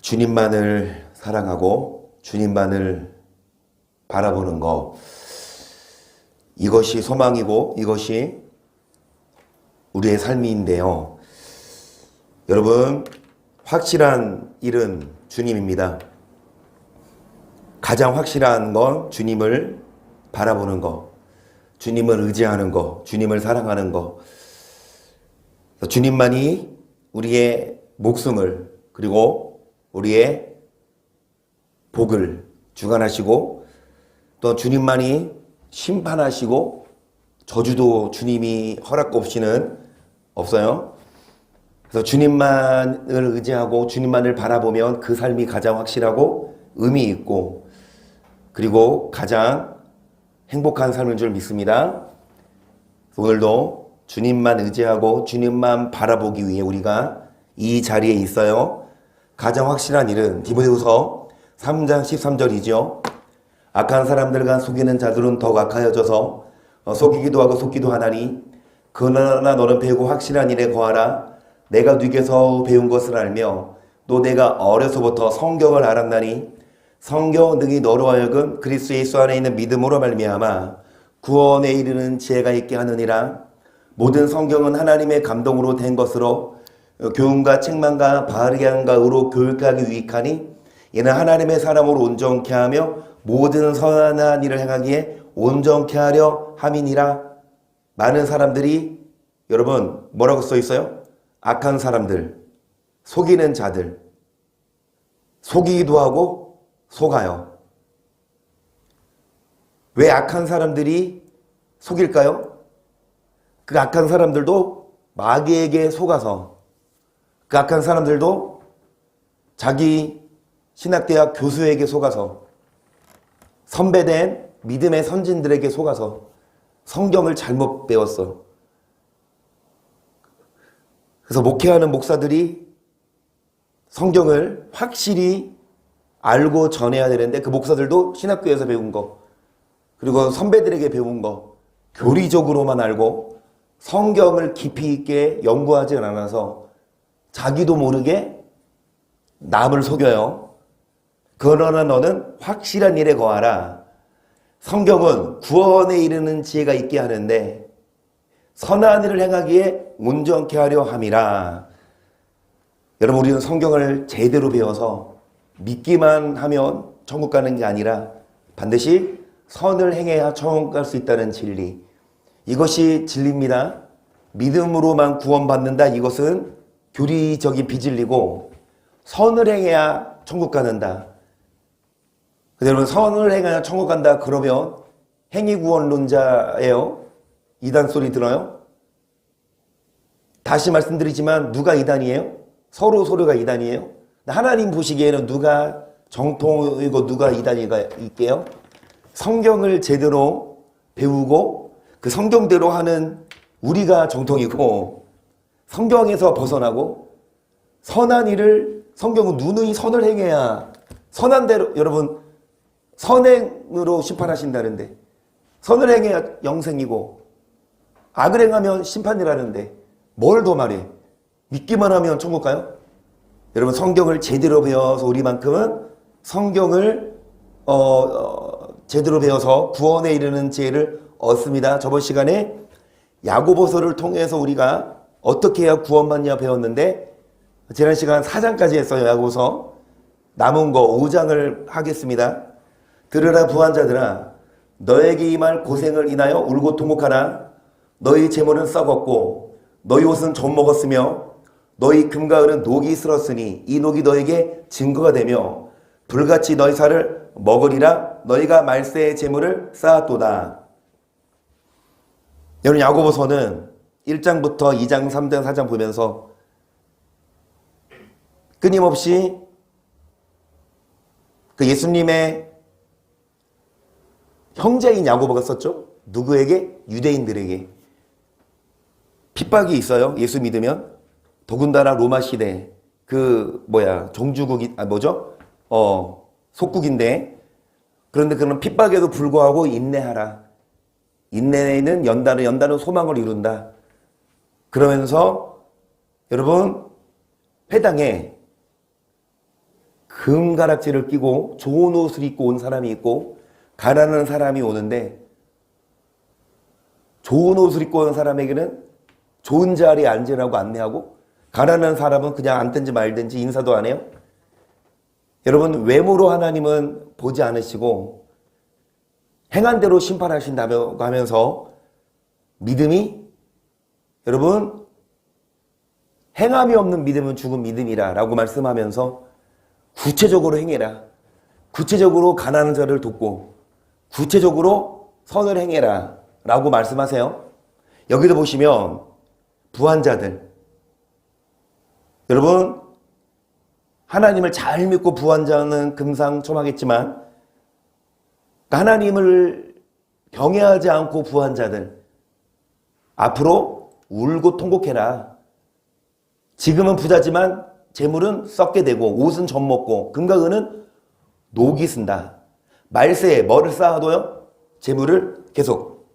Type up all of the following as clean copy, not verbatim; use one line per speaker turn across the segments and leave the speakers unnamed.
주님만을 사랑하고 주님만을 바라보는 것, 이것이 소망이고 이것이 우리의 삶인데요. 여러분, 확실한 일은 주님입니다. 가장 확실한 건 주님을 바라보는 것, 주님을 의지하는 것, 주님을 사랑하는 것. 주님만이 우리의 목숨을 그리고 우리의 복을 주관하시고, 또 주님만이 심판하시고, 저주도 주님이 허락 없이는 없어요. 그래서 주님만을 의지하고 주님만을 바라보면 그 삶이 가장 확실하고 의미 있고, 그리고 가장 행복한 삶인 줄 믿습니다. 오늘도 주님만 의지하고 주님만 바라보기 위해 우리가 이 자리에 있어요. 가장 확실한 일은 디모데후서 3장 13절이죠. 악한 사람들과 속이는 자들은 더욱 악하여져서 속이기도 하고 속기도 하나니, 그러나 너는 배우고 확실한 일에 거하라. 내가 네게서 배운 것을 알며 또 내가 어려서부터 성경을 알았나니, 성경 등이 너로 하여금 그리스도 예수 안에 있는 믿음으로 말미암아 구원에 이르는 지혜가 있게 하느니라. 모든 성경은 하나님의 감동으로 된 것으로 교훈과 책망과 바르게 함과 의로 교육하기 유익하니, 이는 하나님의 사람으로 온전케 하며 모든 선한 일을 행하기에 온전케 하려 함이니라. 많은 사람들이, 여러분 뭐라고 써 있어요? 악한 사람들, 속이는 자들, 속이기도 하고 속아요. 왜 악한 사람들이 속일까요? 그 악한 사람들도 마귀에게 속아서, 그 악한 사람들도 자기 신학대학 교수에게 속아서, 선배된 믿음의 선진들에게 속아서 성경을 잘못 배웠어. 그래서 목회하는 목사들이 성경을 확실히 알고 전해야 되는데, 그 목사들도 신학교에서 배운 거, 그리고 선배들에게 배운 거 교리적으로만 알고 성경을 깊이 있게 연구하지 않아서 자기도 모르게 남을 속여요. 그러나 너는 확실한 일에 거하라. 성경은 구원에 이르는 지혜가 있게 하는데 선한 일을 행하기에 온전케 하려 함이라. 여러분, 우리는 성경을 제대로 배워서 믿기만 하면 천국 가는 게 아니라 반드시 선을 행해야 천국 갈 수 있다는 진리, 이것이 진리입니다. 믿음으로만 구원받는다, 이것은 교리적인 비진리고, 선을 행해야 천국 가는다. 여러분, 선을 행해야 천국 간다 그러면 행위구원론자예요. 이단 소리 들어요? 다시 말씀드리지만 누가 이단이에요? 서로가 이단이에요? 하나님 보시기에는 누가 정통이고 누가 이단일까요? 성경을 제대로 배우고 그 성경대로 하는 우리가 정통이고, 성경에서 벗어나고 선한 일을, 성경은 누누이 선을 행해야 선한 대로, 여러분 선행으로 심판하신다는데, 선을 행해야 영생이고 악을 행하면 심판이라는데 뭘 더 말해? 믿기만 하면 천국 가요? 여러분, 성경을 제대로 배워서 우리만큼은 성경을 제대로 배워서 구원에 이르는 지혜를 얻습니다. 저번 시간에 야고보서를 통해서 우리가 어떻게 해야 구원받냐 배웠는데, 지난 시간 4장까지 했어요. 야고보서 남은 거 5장을 하겠습니다. 들으라 부한 자들아, 너에게 임할 고생을 인하여 울고 통곡하라. 너희 재물은 썩었고 너희 옷은 좀 먹었으며 너희 금과 은은 녹이 슬었으니 이 녹이 너에게 증거가 되며 불같이 너희 살을 먹으리라. 너희가 말세의 재물을 쌓았도다. 여러분, 야고보서는 1장부터 2장, 3장, 4장 보면서 끊임없이 그 예수님의 형제인 야고보가 썼죠. 누구에게? 유대인들에게. 핍박이 있어요. 예수 믿으면. 더군다나 로마 시대 종주국이 속국인데, 그런데 그런 핍박에도 불구하고 인내하라. 인내는 연단은 소망을 이룬다. 그러면서 여러분, 회당에 금가락지를 끼고 좋은 옷을 입고 온 사람이 있고 가난한 사람이 오는데 좋은 옷을 입고 온 사람에게는 좋은 자리에 앉으라고 안내하고 가난한 사람은 그냥 앉든지 말든지 인사도 안 해요. 여러분, 외모로 하나님은 보지 않으시고 행한 대로 심판하신다고 하면서 믿음이, 여러분, 행함이 없는 믿음은 죽은 믿음이라 라고 말씀하면서 구체적으로 행해라, 구체적으로 가난한 자를 돕고 구체적으로 선을 행해라 라고 말씀하세요. 여기도 보시면 부한자들, 여러분, 하나님을 잘 믿고 부한자는 금상첨화겠지만 하나님을 경외하지 않고 부한자들, 앞으로 울고 통곡해라. 지금은 부자지만 재물은 썩게 되고 옷은 젖먹고 금과 은은 녹이 쓴다. 말세에 뭐를 쌓아둬요? 재물을 계속.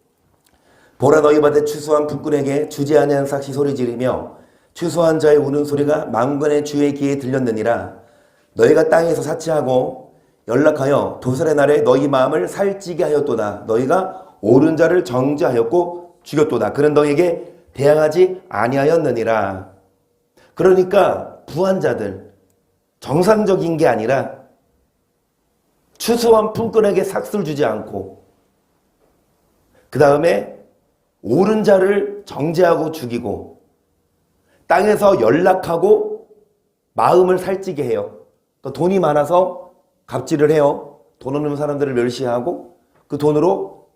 보라, 너희 밭에 추수한 품꾼에게 주지 아니한 삭시 소리 지르며 추수한 자의 우는 소리가 만군의 주의 귀에 들렸느니라. 너희가 땅에서 사치하고 연락하여 도살의 날에 너희 마음을 살찌게 하였도다. 너희가 옳은 자를 정죄하였고 죽였도다. 그는 너희에게 대항하지 아니하였느니라. 그러니까 부한자들, 정상적인 게 아니라 추수한 품꾼에게 삭슬 주지 않고 그 다음에 옳은 자를 정죄하고 죽이고 땅에서 연락하고 마음을 살찌게 해요. 또 돈이 많아서 갑질을 해요. 돈 없는 사람들을 멸시하고 그 돈으로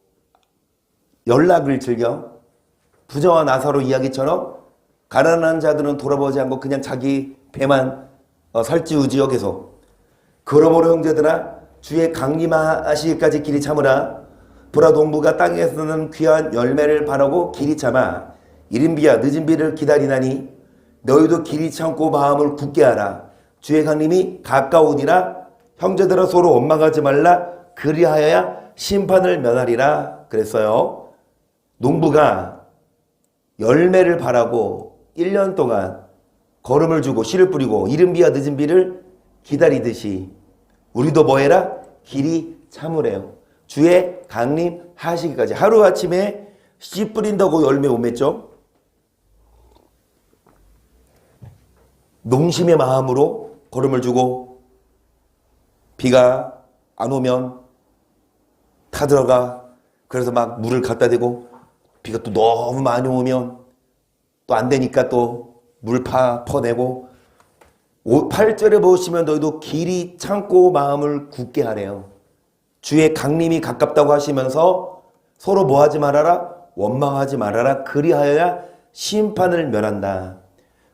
연락을 즐겨. 부자와 나사로 이야기처럼 가난한 자들은 돌아보지 않고 그냥 자기 배만 살찌우지요. 계속. 그러므로 형제들아, 주의 강림하시기까지 길이 참으라. 보라, 농부가 땅에서는 귀한 열매를 바라고 길이 참아 이른 비야 늦은 비를 기다리나니 너희도 길이 참고 마음을 굳게 하라. 주의 강림이 가까우니라. 형제들아, 서로 원망하지 말라. 그리하여야 심판을 면하리라. 그랬어요. 농부가 열매를 바라고 1년 동안 거름을 주고 씨를 뿌리고 이른 비와 늦은 비를 기다리듯이 우리도 뭐 해라? 길이 참으래요. 주의 강림하시기까지. 하루아침에 씨 뿌린다고 열매 못 맺죠? 농심의 마음으로 걸음을 주고 비가 안 오면 타들어가. 그래서 막 물을 갖다 대고 비가 또 너무 많이 오면 또 안 되니까 또 물 퍼내고. 8절에 보시면 너희도 길이 참고 마음을 굳게 하래요. 주의 강림이 가깝다고 하시면서 서로 뭐 하지 말아라? 원망하지 말아라. 그리하여야 심판을 면한다.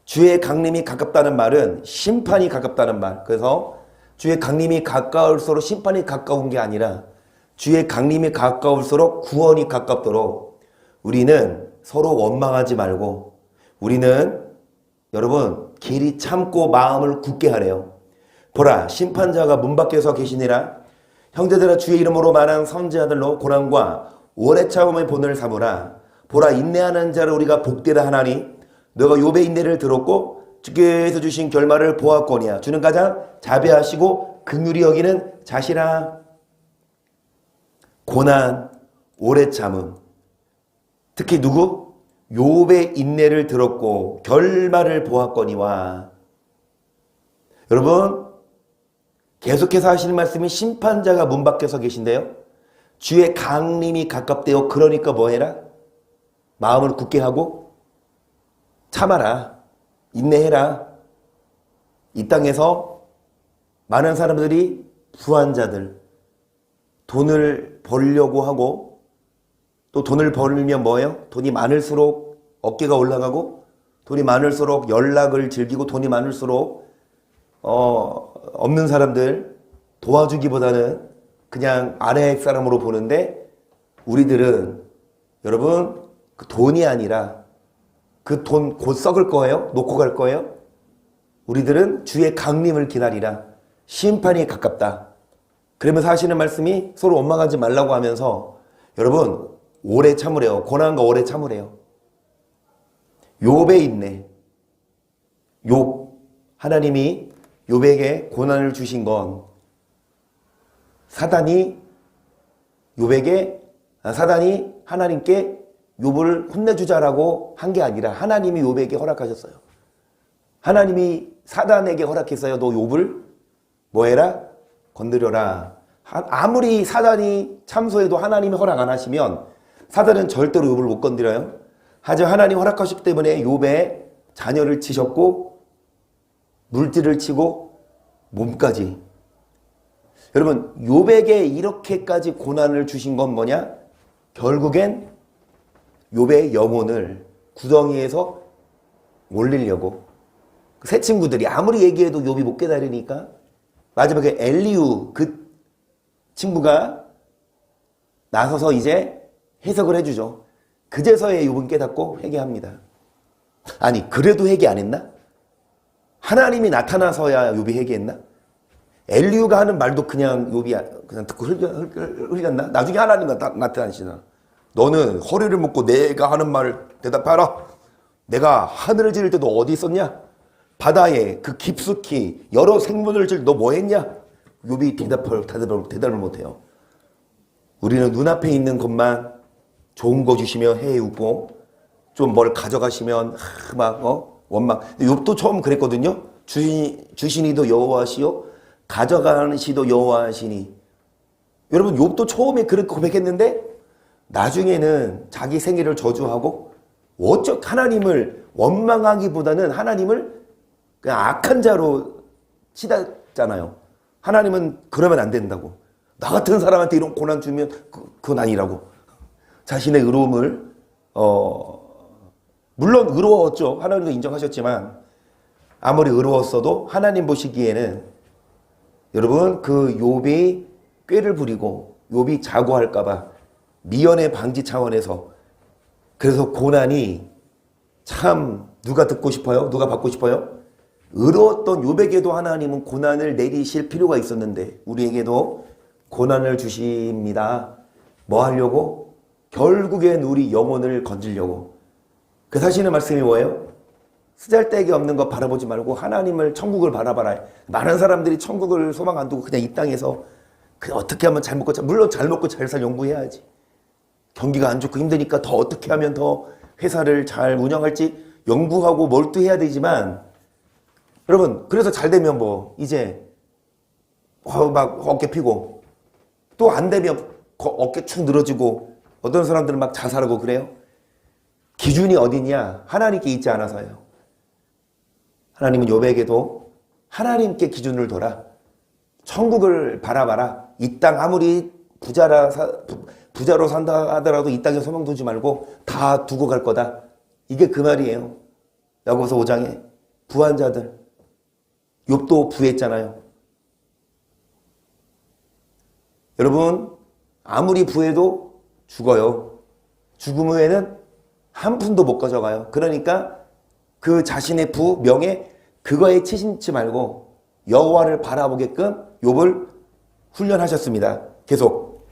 주의 강림이 가깝다는 말은 심판이 가깝다는 말. 그래서 주의 강림이 가까울수록 심판이 가까운 게 아니라 주의 강림이 가까울수록 구원이 가깝도록 우리는 서로 원망하지 말고 우리는, 여러분, 길이 참고 마음을 굳게 하래요. 보라, 심판자가 문 밖에서 계시니라. 형제들아, 주의 이름으로 말한 선지자들로 고난과 오래 참음의 본을 삼으라. 보라, 인내하는 자를 우리가 복되다 하나니 너가 욥의 인내를 들었고 주께서 주신 결말을 보았거니와. 주는 가장 자비하시고 긍휼히 여기는 자시라. 고난, 오래 참음. 특히 누구? 욥의 인내를 들었고 결말을 보았거니와. 여러분, 계속해서 하시는 말씀이 심판자가 문 밖에서 계신데요. 주의 강림이 가깝대요. 그러니까 뭐 해라? 마음을 굳게 하고 참아라. 인내해라. 이 땅에서 많은 사람들이 부한자들, 돈을 벌려고 하고 또 돈을 벌면 뭐예요? 돈이 많을수록 어깨가 올라가고 돈이 많을수록 연락을 즐기고 돈이 많을수록 없는 사람들 도와주기보다는 그냥 아래 사람으로 보는데 우리들은, 여러분, 그 돈이 아니라 그 돈 곧 썩을 거예요? 놓고 갈 거예요? 우리들은 주의 강림을 기다리라. 심판이 가깝다. 그러면서 하시는 말씀이 서로 원망하지 말라고 하면서, 여러분, 오래 참으래요. 고난과 오래 참으래요. 욥의 인내. 욥, 하나님이 욥에게 고난을 주신 건 사단이 하나님께 욥을 혼내주자라고 한 게 아니라 하나님이 욥에게 허락하셨어요. 하나님이 사단에게 허락했어요. 너 욥을 뭐 해라? 건드려라. 아무리 사단이 참소해도 하나님이 허락 안 하시면 사단은 절대로 욥을 못 건드려요. 하지만 하나님 허락하셨기 때문에 욥의 자녀를 치셨고 물질을 치고 몸까지. 여러분, 욥에게 이렇게까지 고난을 주신 건 뭐냐? 결국엔 욥의 영혼을 구덩이에서 올리려고. 새 친구들이 아무리 얘기해도 욥이 못 깨달으니까 마지막에 엘리우 그 친구가 나서서 이제 해석을 해주죠. 그제서야 욥은 깨닫고 회개합니다. 아니, 그래도 회개 안 했나? 하나님이 나타나서야 욥이 회개했나? 엘리우가 하는 말도 그냥 욥이 그냥 듣고 흘렸나? 나중에 하나님 나타나시나? 너는 허리를 묶고 내가 하는 말을 대답하라. 내가 하늘을 지을 때도 어디 있었냐? 바다에 그 깊숙이 여러 생물을 지을 너 뭐 했냐? 욥이 대답을 못해요. 우리는 눈앞에 있는 것만 좋은 거 주시면 해우고 좀 뭘 가져가시면 원망. 욥도 처음 그랬거든요. 주시니도 여호와시요 가져가시도 여호와시니. 여러분, 욥도 처음에 그렇게 고백했는데 나중에는 자기 생애를 저주하고 하나님을 원망하기보다는 하나님을 그냥 악한 자로 치닫잖아요. 하나님은 그러면 안 된다고. 나 같은 사람한테 이런 고난 주면 그건 아니라고. 자신의 의로움을 물론 의로웠죠. 하나님도 인정하셨지만 아무리 의로웠어도 하나님 보시기에는 여러분 그 욥이 꾀를 부리고 욥이 자고할까 봐 미연의 방지 차원에서 그래서 고난이 참 누가 듣고 싶어요? 누가 받고 싶어요? 의로웠던 욥에게도 하나님은 고난을 내리실 필요가 있었는데 우리에게도 고난을 주십니다. 뭐 하려고? 결국엔 우리 영혼을 건지려고. 그 하시는 말씀이 뭐예요? 쓰잘데기 없는 거 바라보지 말고 하나님을 천국을 바라봐라. 많은 사람들이 천국을 소망 안 두고 그냥 이 땅에서 그냥 어떻게 하면 잘 먹고 물론 잘 먹고 잘 살 연구해야지. 경기가 안 좋고 힘드니까 더 어떻게 하면 더 회사를 잘 운영할지 연구하고 몰두해야 되지만 여러분 그래서 잘 되면 뭐 이제 막 어깨 피고 또 안 되면 어깨 축 늘어지고 어떤 사람들은 막 자살하고 그래요. 기준이 어디냐? 하나님께 있지 않아서요. 하나님은 욥에게도 하나님께 기준을 둬라. 천국을 바라봐라. 이 땅 아무리 부자로 산다 하더라도 이 땅에 소망 두지 말고 다 두고 갈 거다. 이게 그 말이에요. 야고보서 5장에 부한 자들. 욥도 부했잖아요. 여러분 아무리 부해도 죽어요. 죽음 후에는 한 푼도 못 가져가요. 그러니까 그 자신의 부, 명예 그거에 치신치 말고 여호와를 바라보게끔 욥을 훈련하셨습니다. 계속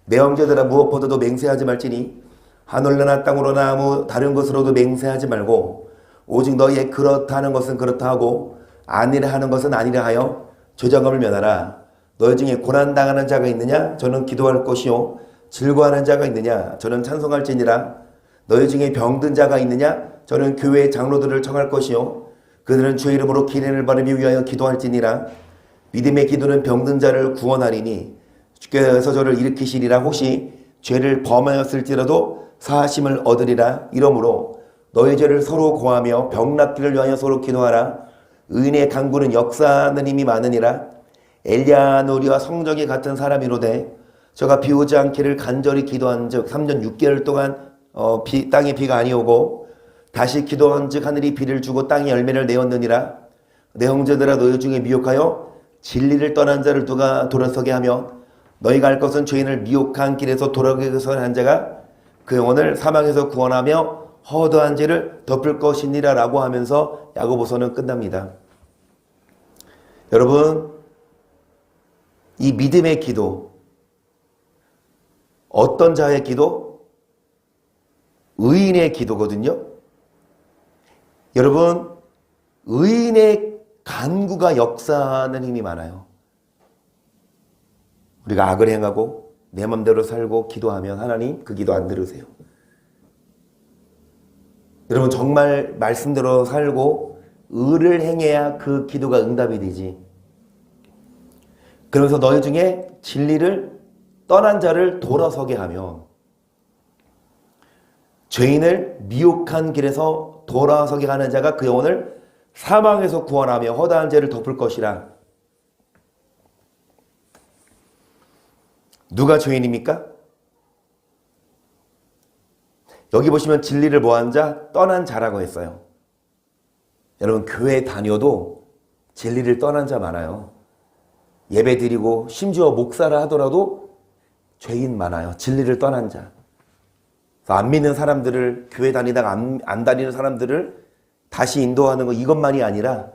내 형제들아 무엇보다도 맹세하지 말지니 하늘로나 땅으로나 아무 다른 것으로도 맹세하지 말고 오직 너희의 그렇다 하는 것은 그렇다 하고 아니라 하는 것은 아니라 하여 조장함을 면하라. 너희 중에 고난당하는 자가 있느냐? 저는 기도할 것이요 즐거워하는 자가 있느냐? 저는 찬송할지니라. 너희 중에 병든 자가 있느냐? 저는 교회의 장로들을 청할 것이요 그들은 주의 이름으로 기린을 바르기 위하여 기도할지니라. 믿음의 기도는 병든 자를 구원하리니 주께서 저를 일으키시리라. 혹시 죄를 범하였을지라도 사하심을 얻으리라. 이러므로 너희 죄를 서로 고하며 병 낫기를 위하여 서로 기도하라. 의인의 간구는 역사하는 힘이 많으니라. 엘리야 우리와 성적이 같은 사람이로되 저가 비 오지 않기를 간절히 기도한 즉 3년 6개월 동안 땅에 비가 아니오고 다시 기도한 즉 하늘이 비를 주고 땅이 열매를 내었느니라. 내 형제들아 너희 중에 미혹하여 진리를 떠난 자를 누가 돌아서게 하며 너희가 할 것은 죄인을 미혹한 길에서 돌아오게 한 자가 그 영혼을 사망에서 구원하며 허다한 죄를 덮을 것이니라 라고 하면서 야고보서는 끝납니다. 여러분 이 믿음의 기도 어떤 자의 기도? 의인의 기도거든요. 여러분 의인의 간구가 역사하는 힘이 많아요. 우리가 악을 행하고 내 맘대로 살고 기도하면 하나님 그 기도 안 들으세요. 여러분 정말 말씀대로 살고 의를 행해야 그 기도가 응답이 되지. 그러면서 너희 중에 진리를 떠난 자를 돌아서게 하며 죄인을 미혹한 길에서 돌아서게 하는 자가 그 영혼을 사망에서 구원하며 허다한 죄를 덮을 것이라. 누가 죄인입니까? 여기 보시면 진리를 모한 자, 떠난 자라고 했어요. 여러분 교회 다녀도 진리를 떠난 자 많아요. 예배 드리고 심지어 목사를 하더라도 죄인 많아요. 진리를 떠난 자. 안 믿는 사람들을 교회 다니다가 안 다니는 사람들을 다시 인도하는 거 이것만이 아니라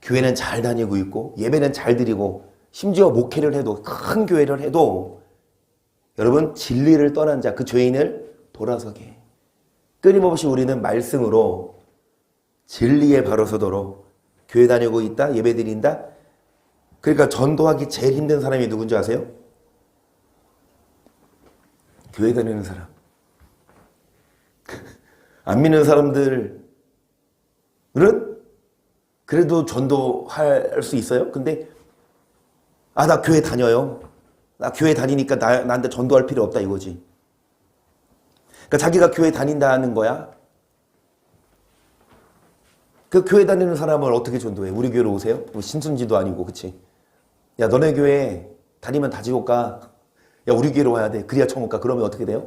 교회는 잘 다니고 있고 예배는 잘 드리고 심지어 목회를 해도 큰 교회를 해도 여러분 진리를 떠난 자, 그 죄인을 돌아서게 해. 끊임없이 우리는 말씀으로 진리에 바로 서도록 교회 다니고 있다, 예배 드린다. 그러니까 전도하기 제일 힘든 사람이 누군지 아세요? 교회 다니는 사람. 안 믿는 사람들은 그래도 전도할 수 있어요. 근데 나 교회 다녀요. 나 교회 다니니까 나한테 전도할 필요 없다 이거지. 그러니까 자기가 교회 다닌다는 거야. 그 교회 다니는 사람을 어떻게 전도해? 우리 교회로 오세요? 뭐 신천지도 아니고, 그치? 야, 너네 교회 다니면 다 지옥 가. 야, 우리 교회로 와야 돼. 그래야 천국 가. 그러면 어떻게 돼요?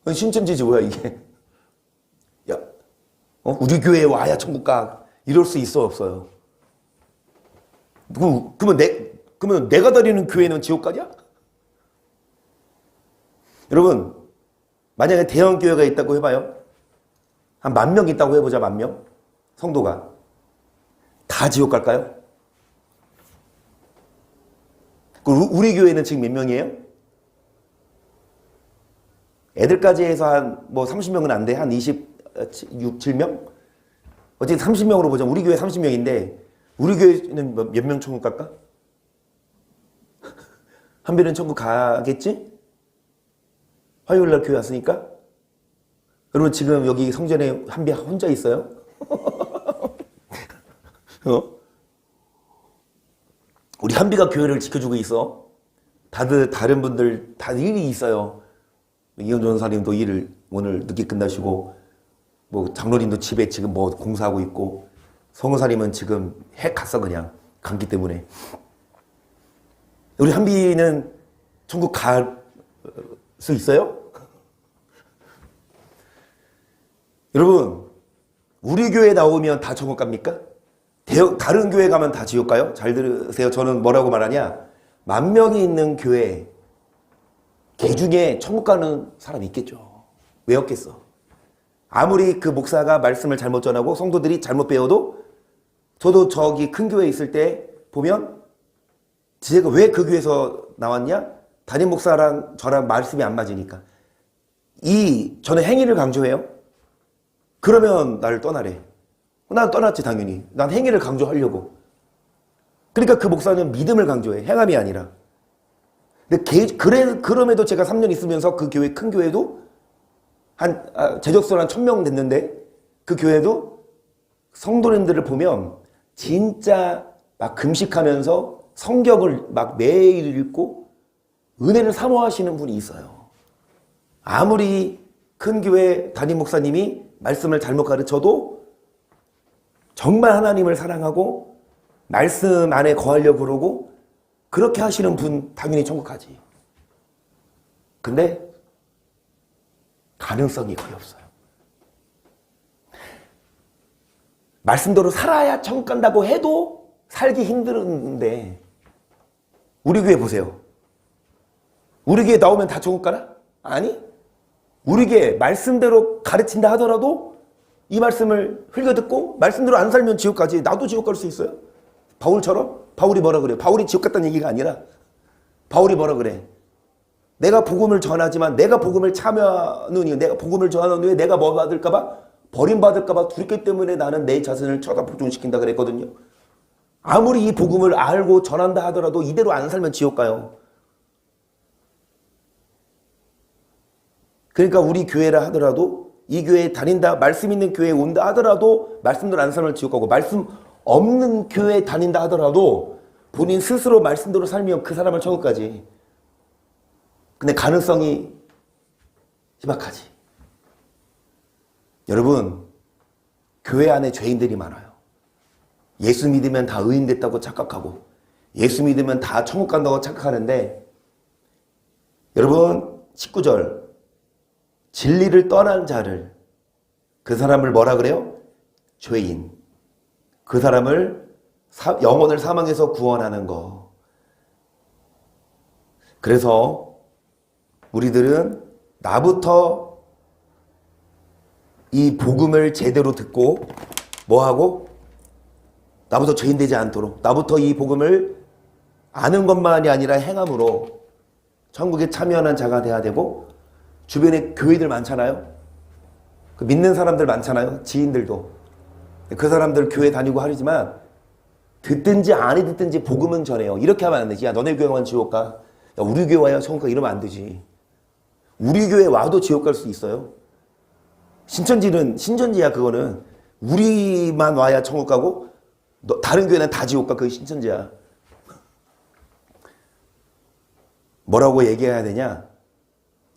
신천지지 뭐야 이게. 야, 우리 교회에 와야 천국 가. 이럴 수 있어 없어요? 그러면 내가 다니는 교회는 지옥 가냐? 여러분, 만약에 대형 교회가 있다고 해봐요. 한 10,000명 있다고 해보자. 10,000명 성도가 다 지옥 갈까요? 우리 교회는 지금 몇 명이에요? 애들까지 해서 한 30명은 안 돼. 한 26, 7명? 어쨌든 30명으로 보자. 우리 교회 30명인데 우리 교회는 몇 명 천국 갈까? 한별은 천국 가겠지? 화요일날 교회 왔으니까? 여러분 지금 여기 성전에 한비 혼자 있어요? 우리 한비가 교회를 지켜주고 있어. 다른 분들 다 일이 있어요. 이현주 전사님도 일을 오늘 늦게 끝나시고, 장로님도 집에 지금 공사하고 있고, 성우사님은 지금 핵 갔어 그냥 감기 때문에. 우리 한비는 천국 갈 수 있어요? 여러분, 우리 교회 나오면 다 천국 갑니까? 다른 교회 가면 다 지옥 가요? 잘 들으세요. 저는 뭐라고 말하냐? 10,000명이 있는 교회, 개 중에 천국 가는 사람 있겠죠. 왜 없겠어? 아무리 그 목사가 말씀을 잘못 전하고 성도들이 잘못 배워도, 저도 저기 큰 교회에 있을 때 보면 제가 왜 그 교회에서 나왔냐? 담임 목사랑 저랑 말씀이 안 맞으니까. 저는 행위를 강조해요. 그러면 나를 떠나래. 난 떠났지 당연히. 난 행위를 강조하려고. 그러니까 그 목사는 믿음을 강조해. 행함이 아니라. 근데 그럼에도 제가 3년 있으면서 그 교회, 큰 교회도 제적선 한 1,000명 됐는데 그 교회도 성도님들을 보면 진짜 막 금식하면서 성경을 막 매일 읽고 은혜를 사모하시는 분이 있어요. 아무리 큰 교회 담임 목사님이 말씀을 잘못 가르쳐도 정말 하나님을 사랑하고 말씀 안에 거하려고 그러고 그렇게 하시는 분 당연히 천국 가지. 근데 가능성이 거의 없어요. 말씀대로 살아야 천국 간다고 해도 살기 힘든데 우리 교회 보세요. 우리 교회 나오면 다 천국 가나? 아니. 우리 교회 말씀대로 가르친다 하더라도 이 말씀을 흘겨듣고 말씀대로 안 살면 지옥 가지. 나도 지옥 갈 수 있어요. 바울처럼? 바울이 뭐라 그래요? 바울이 지옥 갔다는 얘기가 아니라 바울이 뭐라 그래? 내가 복음을 전하지만 내가 복음을 참여하는 이유, 내가 복음을 전하는 후에 내가 뭐 받을까 봐? 버림받을까 봐 두렵기 때문에 나는 내 자신을 쳐다 복종시킨다 그랬거든요. 아무리 이 복음을 알고 전한다 하더라도 이대로 안 살면 지옥 가요. 그러니까 우리 교회라 하더라도 이 교회에 다닌다, 말씀 있는 교회에 온다 하더라도 말씀대로 안 살면 지옥 가고, 말씀 없는 교회에 다닌다 하더라도 본인 스스로 말씀대로 살면 그 사람을 천국 가지. 근데 가능성이 희박하지. 여러분, 교회 안에 죄인들이 많아요. 예수 믿으면 다 의인 됐다고 착각하고, 예수 믿으면 다 천국 간다고 착각하는데, 여러분 19절, 진리를 떠난 자를, 그 사람을 뭐라 그래요? 죄인. 그 사람을 영혼을 사망에서 구원하는 거. 그래서 우리들은 나부터 이 복음을 제대로 듣고 뭐하고? 나부터 죄인 되지 않도록, 나부터 이 복음을 아는 것만이 아니라 행함으로 천국에 참여하는 자가 돼야 되고, 주변에 교회들 많잖아요. 그 믿는 사람들 많잖아요. 지인들도. 그 사람들 교회 다니고 하지만 듣든지 안 듣든지 복음은 전해요. 이렇게 하면 안 되지. 야, 너네 교회 와면 지옥 가. 야, 우리 교회 와야 천국 가. 이러면 안 되지. 우리 교회 와도 지옥 갈 수 있어요. 신천지는 신천지야. 그거는 우리만 와야 천국 가고 다른 교회는 다 지옥 가. 그게 신천지야. 뭐라고 얘기해야 되냐?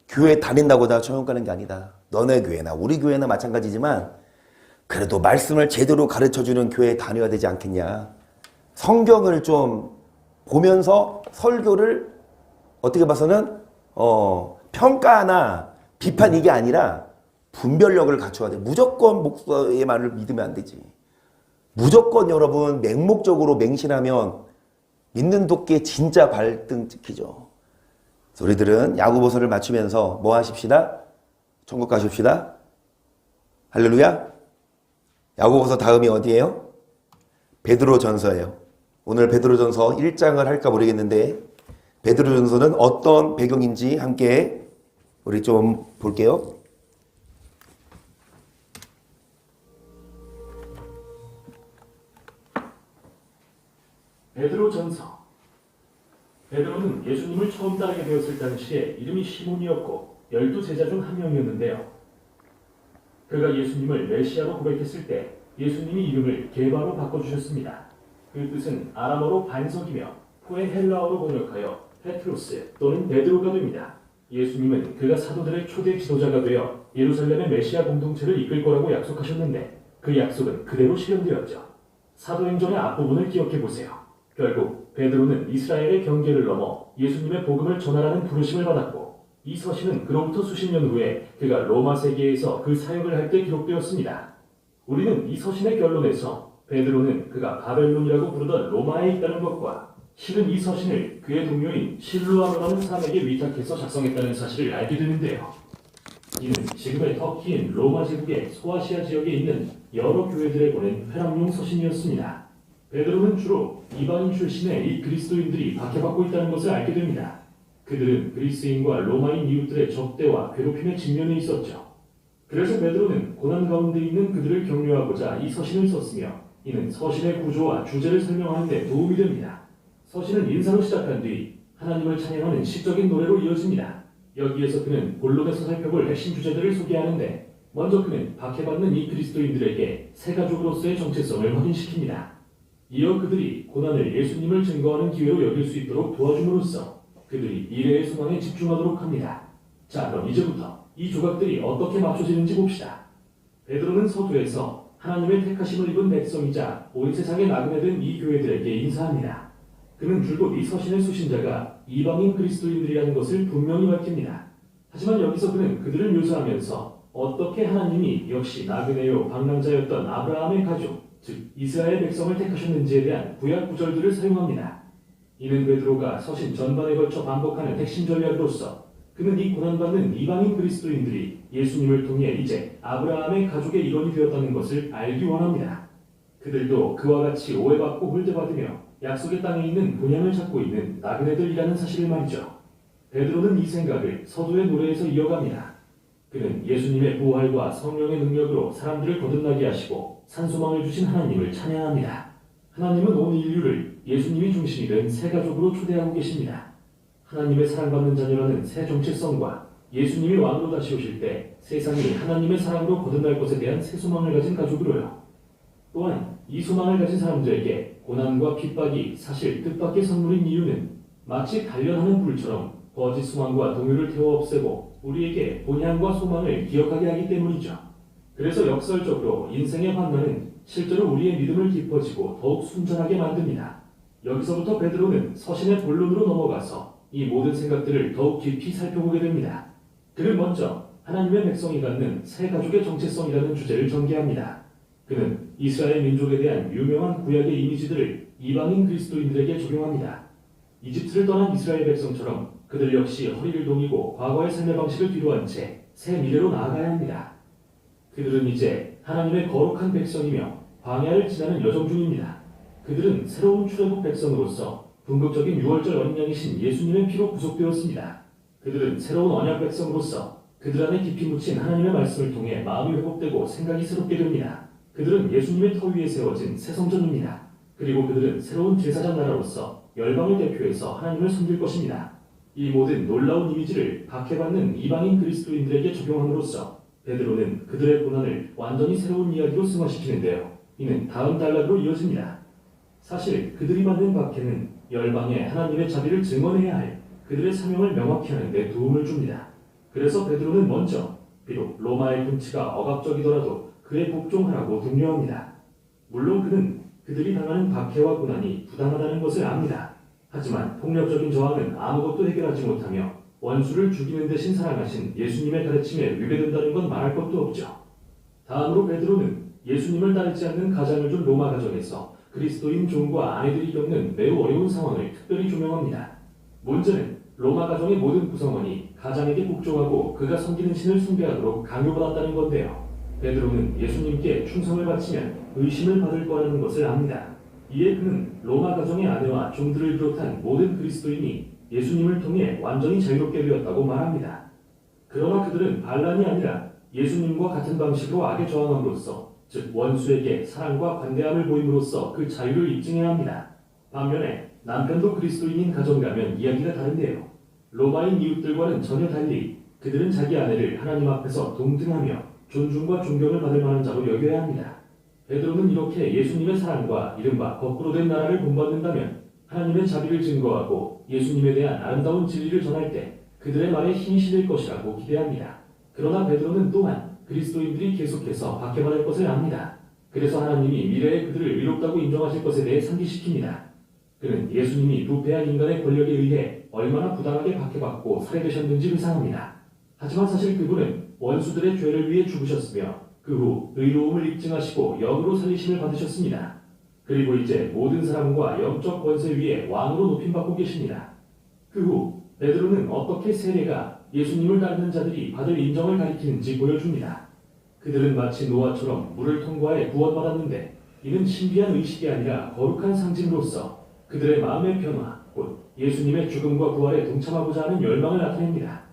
교회 다닌다고 다 천국 가는 게 아니다. 너네 교회나 우리 교회나 마찬가지지만 그래도 말씀을 제대로 가르쳐주는 교회에 다녀야 되지 않겠냐. 성경을 좀 보면서 설교를 어떻게 봐서는 평가나 비판 이게 아니라 분별력을 갖춰야 돼. 무조건 목사의 말을 믿으면 안 되지. 무조건 여러분 맹목적으로 맹신하면 믿는 도끼에 진짜 발등 찍히죠. 우리들은 야고보서를 맞추면서 뭐 하십시다? 천국 가십시다. 할렐루야. 야고보서 다음이 어디예요? 베드로전서예요. 오늘 베드로전서 1장을 할까 모르겠는데 베드로전서는 어떤 배경인지 함께 우리 좀 볼게요.
베드로전서. 베드로는 예수님을 처음 따르게 되었을 당시에 이름이 시몬이었고 12제자 중 한 명이었는데요. 그가 예수님을 메시아로 고백했을 때 예수님이 이름을 게바로 바꿔주셨습니다. 그 뜻은 아람어로 반석이며 후에 헬라어로 번역하여 페트로스 또는 베드로가 됩니다. 예수님은 그가 사도들의 초대 지도자가 되어 예루살렘의 메시아 공동체를 이끌 거라고 약속하셨는데 그 약속은 그대로 실현되었죠. 사도행전의 앞부분을 기억해 보세요. 결국 베드로는 이스라엘의 경계를 넘어 예수님의 복음을 전하라는 부르심을 받았고 이 서신은 그로부터 수십 년 후에 그가 로마 세계에서 그 사역을 할 때 기록되었습니다. 우리는 이 서신의 결론에서 베드로는 그가 바벨론이라고 부르던 로마에 있다는 것과 실은 이 서신을 그의 동료인 실루아노라는 사람에게 위탁해서 작성했다는 사실을 알게 되는데요. 이는 지금의 터키인 로마 제국의 소아시아 지역에 있는 여러 교회들에 보낸 회람용 서신이었습니다. 베드로는 주로 이방인 출신의 이 그리스도인들이 박해받고 있다는 것을 알게 됩니다. 그들은 그리스인과 로마인 이웃들의 적대와 괴롭힘에 직면해 있었죠. 그래서 베드로는 고난 가운데 있는 그들을 격려하고자 이 서신을 썼으며 이는 서신의 구조와 주제를 설명하는 데 도움이 됩니다. 서신은 인사로 시작한 뒤 하나님을 찬양하는 시적인 노래로 이어집니다. 여기에서 그는 본론에서 살펴볼 핵심 주제들을 소개하는데 먼저 그는 박해받는 이 그리스도인들에게 새 가족으로서의 정체성을 확인시킵니다. 이어 그들이 고난을 예수님을 증거하는 기회로 여길 수 있도록 도와줌으로써 그들이 미래의 소망에 집중하도록 합니다. 자, 그럼 이제부터 이 조각들이 어떻게 맞춰지는지 봅시다. 베드로는 서두에서 하나님의 택하심을 입은 백성이자 온 세상에 나그네 된 이 교회들에게 인사합니다. 그는 줄곧 이 서신의 수신자가 이방인 그리스도인들이라는 것을 분명히 밝힙니다. 하지만 여기서 그는 그들을 묘사하면서 어떻게 하나님이 역시 나그네요 방랑자였던 아브라함의 가족, 즉 이스라엘 백성을 택하셨는지에 대한 구약 구절들을 사용합니다. 이는 베드로가 서신 전반에 걸쳐 반복하는 핵심 전략으로서 그는 이 고난받는 이방인 그리스도인들이 예수님을 통해 이제 아브라함의 가족의 일원이 되었다는 것을 알기 원합니다. 그들도 그와 같이 오해받고 홀대받으며 약속의 땅에 있는 본향을 찾고 있는 나그네들이라는 사실을 말이죠. 베드로는 이 생각을 서두의 노래에서 이어갑니다. 그는 예수님의 부활과 성령의 능력으로 사람들을 거듭나게 하시고 산소망을 주신 하나님을 찬양합니다. 하나님은 온 인류를 예수님이 중심이 된 새 가족으로 초대하고 계십니다. 하나님의 사랑받는 자녀라는 새 정체성과 예수님이 왕으로 다시 오실 때 세상이 하나님의 사랑으로 거듭날 것에 대한 새 소망을 가진 가족으로요. 또한 이 소망을 가진 사람들에게 고난과 핍박이 사실 뜻밖의 선물인 이유는 마치 단련하는 불처럼 거짓 소망과 동요를 태워 없애고 우리에게 본향과 소망을 기억하게 하기 때문이죠. 그래서 역설적으로 인생의 환난은 실제로 우리의 믿음을 깊어지고 더욱 순전하게 만듭니다. 여기서부터 베드로는 서신의 본론으로 넘어가서 이 모든 생각들을 더욱 깊이 살펴보게 됩니다. 그는 먼저 하나님의 백성이 갖는 새 가족의 정체성이라는 주제를 전개합니다. 그는 이스라엘 민족에 대한 유명한 구약의 이미지들을 이방인 그리스도인들에게 적용합니다. 이집트를 떠난 이스라엘 백성처럼 그들 역시 허리를 동이고 과거의 삶의 방식을 뒤로한 채 새 미래로 나아가야 합니다. 그들은 이제 하나님의 거룩한 백성이며 광야를 지나는 여정 중입니다. 그들은 새로운 출애굽 백성으로서 궁극적인 유월절 어린 양이신 예수님의 피로 구속되었습니다. 그들은 새로운 언약 백성으로서 그들 안에 깊이 묻힌 하나님의 말씀을 통해 마음이 회복되고 생각이 새롭게 됩니다. 그들은 예수님의 터 위에 세워진 새 성전입니다. 그리고 그들은 새로운 제사장 나라로서 열방을 대표해서 하나님을 섬길 것입니다. 이 모든 놀라운 이미지를 박해받는 이방인 그리스도인들에게 적용함으로써 베드로는 그들의 고난을 완전히 새로운 이야기로 승화시키는데요. 이는 다음 단락으로 이어집니다. 사실 그들이 받는 박해는 열방에 하나님의 자비를 증언해야 할 그들의 사명을 명확히 하는 데 도움을 줍니다. 그래서 베드로는 먼저 비록 로마의 통치가 억압적이더라도 그에 복종하라고 독려합니다. 물론 그는 그들이 당하는 박해와 고난이 부당하다는 것을 압니다. 하지만 폭력적인 저항은 아무것도 해결하지 못하며 원수를 죽이는 대신 사랑하신 예수님의 가르침에 위배된다는 건 말할 것도 없죠. 다음으로 베드로는 예수님을 따르지 않는 가장을 둔 로마 가정에서 그리스도인 종과 아내들이 겪는 매우 어려운 상황을 특별히 조명합니다. 문제는 로마 가정의 모든 구성원이 가장에게 복종하고 그가 섬기는 신을 숭배하도록 강요받았다는 건데요. 베드로는 예수님께 충성을 바치면 의심을 받을 거라는 것을 압니다. 이에 그는 로마 가정의 아내와 종들을 비롯한 모든 그리스도인이 예수님을 통해 완전히 자유롭게 되었다고 말합니다. 그러나 그들은 반란이 아니라 예수님과 같은 방식으로 악에 저항함으로써 즉 원수에게 사랑과 관대함을 보임으로써 그 자유를 입증해야 합니다. 반면에 남편도 그리스도인인 가정이라면 이야기가 다른데요. 로마인 이웃들과는 전혀 달리 그들은 자기 아내를 하나님 앞에서 동등하며 존중과 존경을 받을 만한 자로 여겨야 합니다. 베드로는 이렇게 예수님의 사랑과 이른바 거꾸로 된 나라를 본받는다면 하나님의 자비를 증거하고 예수님에 대한 아름다운 진리를 전할 때 그들의 말에 힘이 실릴 것이라고 기대합니다. 그러나 베드로는 또한 그리스도인들이 계속해서 박해받을 것을 압니다. 그래서 하나님이 미래에 그들을 의롭다고 인정하실 것에 대해 상기시킵니다. 그는 예수님이 부패한 인간의 권력에 의해 얼마나 부당하게 박해받고 살해되셨는지 회상합니다. 하지만 사실 그분은 원수들의 죄를 위해 죽으셨으며 그 후 의로움을 입증하시고 영으로 살리심을 받으셨습니다. 그리고 이제 모든 사람과 영적 권세 위에 왕으로 높임받고 계십니다. 그 후 베드로는 어떻게 세례가 예수님을 따르는 자들이 받을 인정을 가리키는지 보여줍니다. 그들은 마치 노아처럼 물을 통과해 구원받았는데 이는 신비한 의식이 아니라 거룩한 상징으로서 그들의 마음의 변화, 곧 예수님의 죽음과 부활에 동참하고자 하는 열망을 나타냅니다.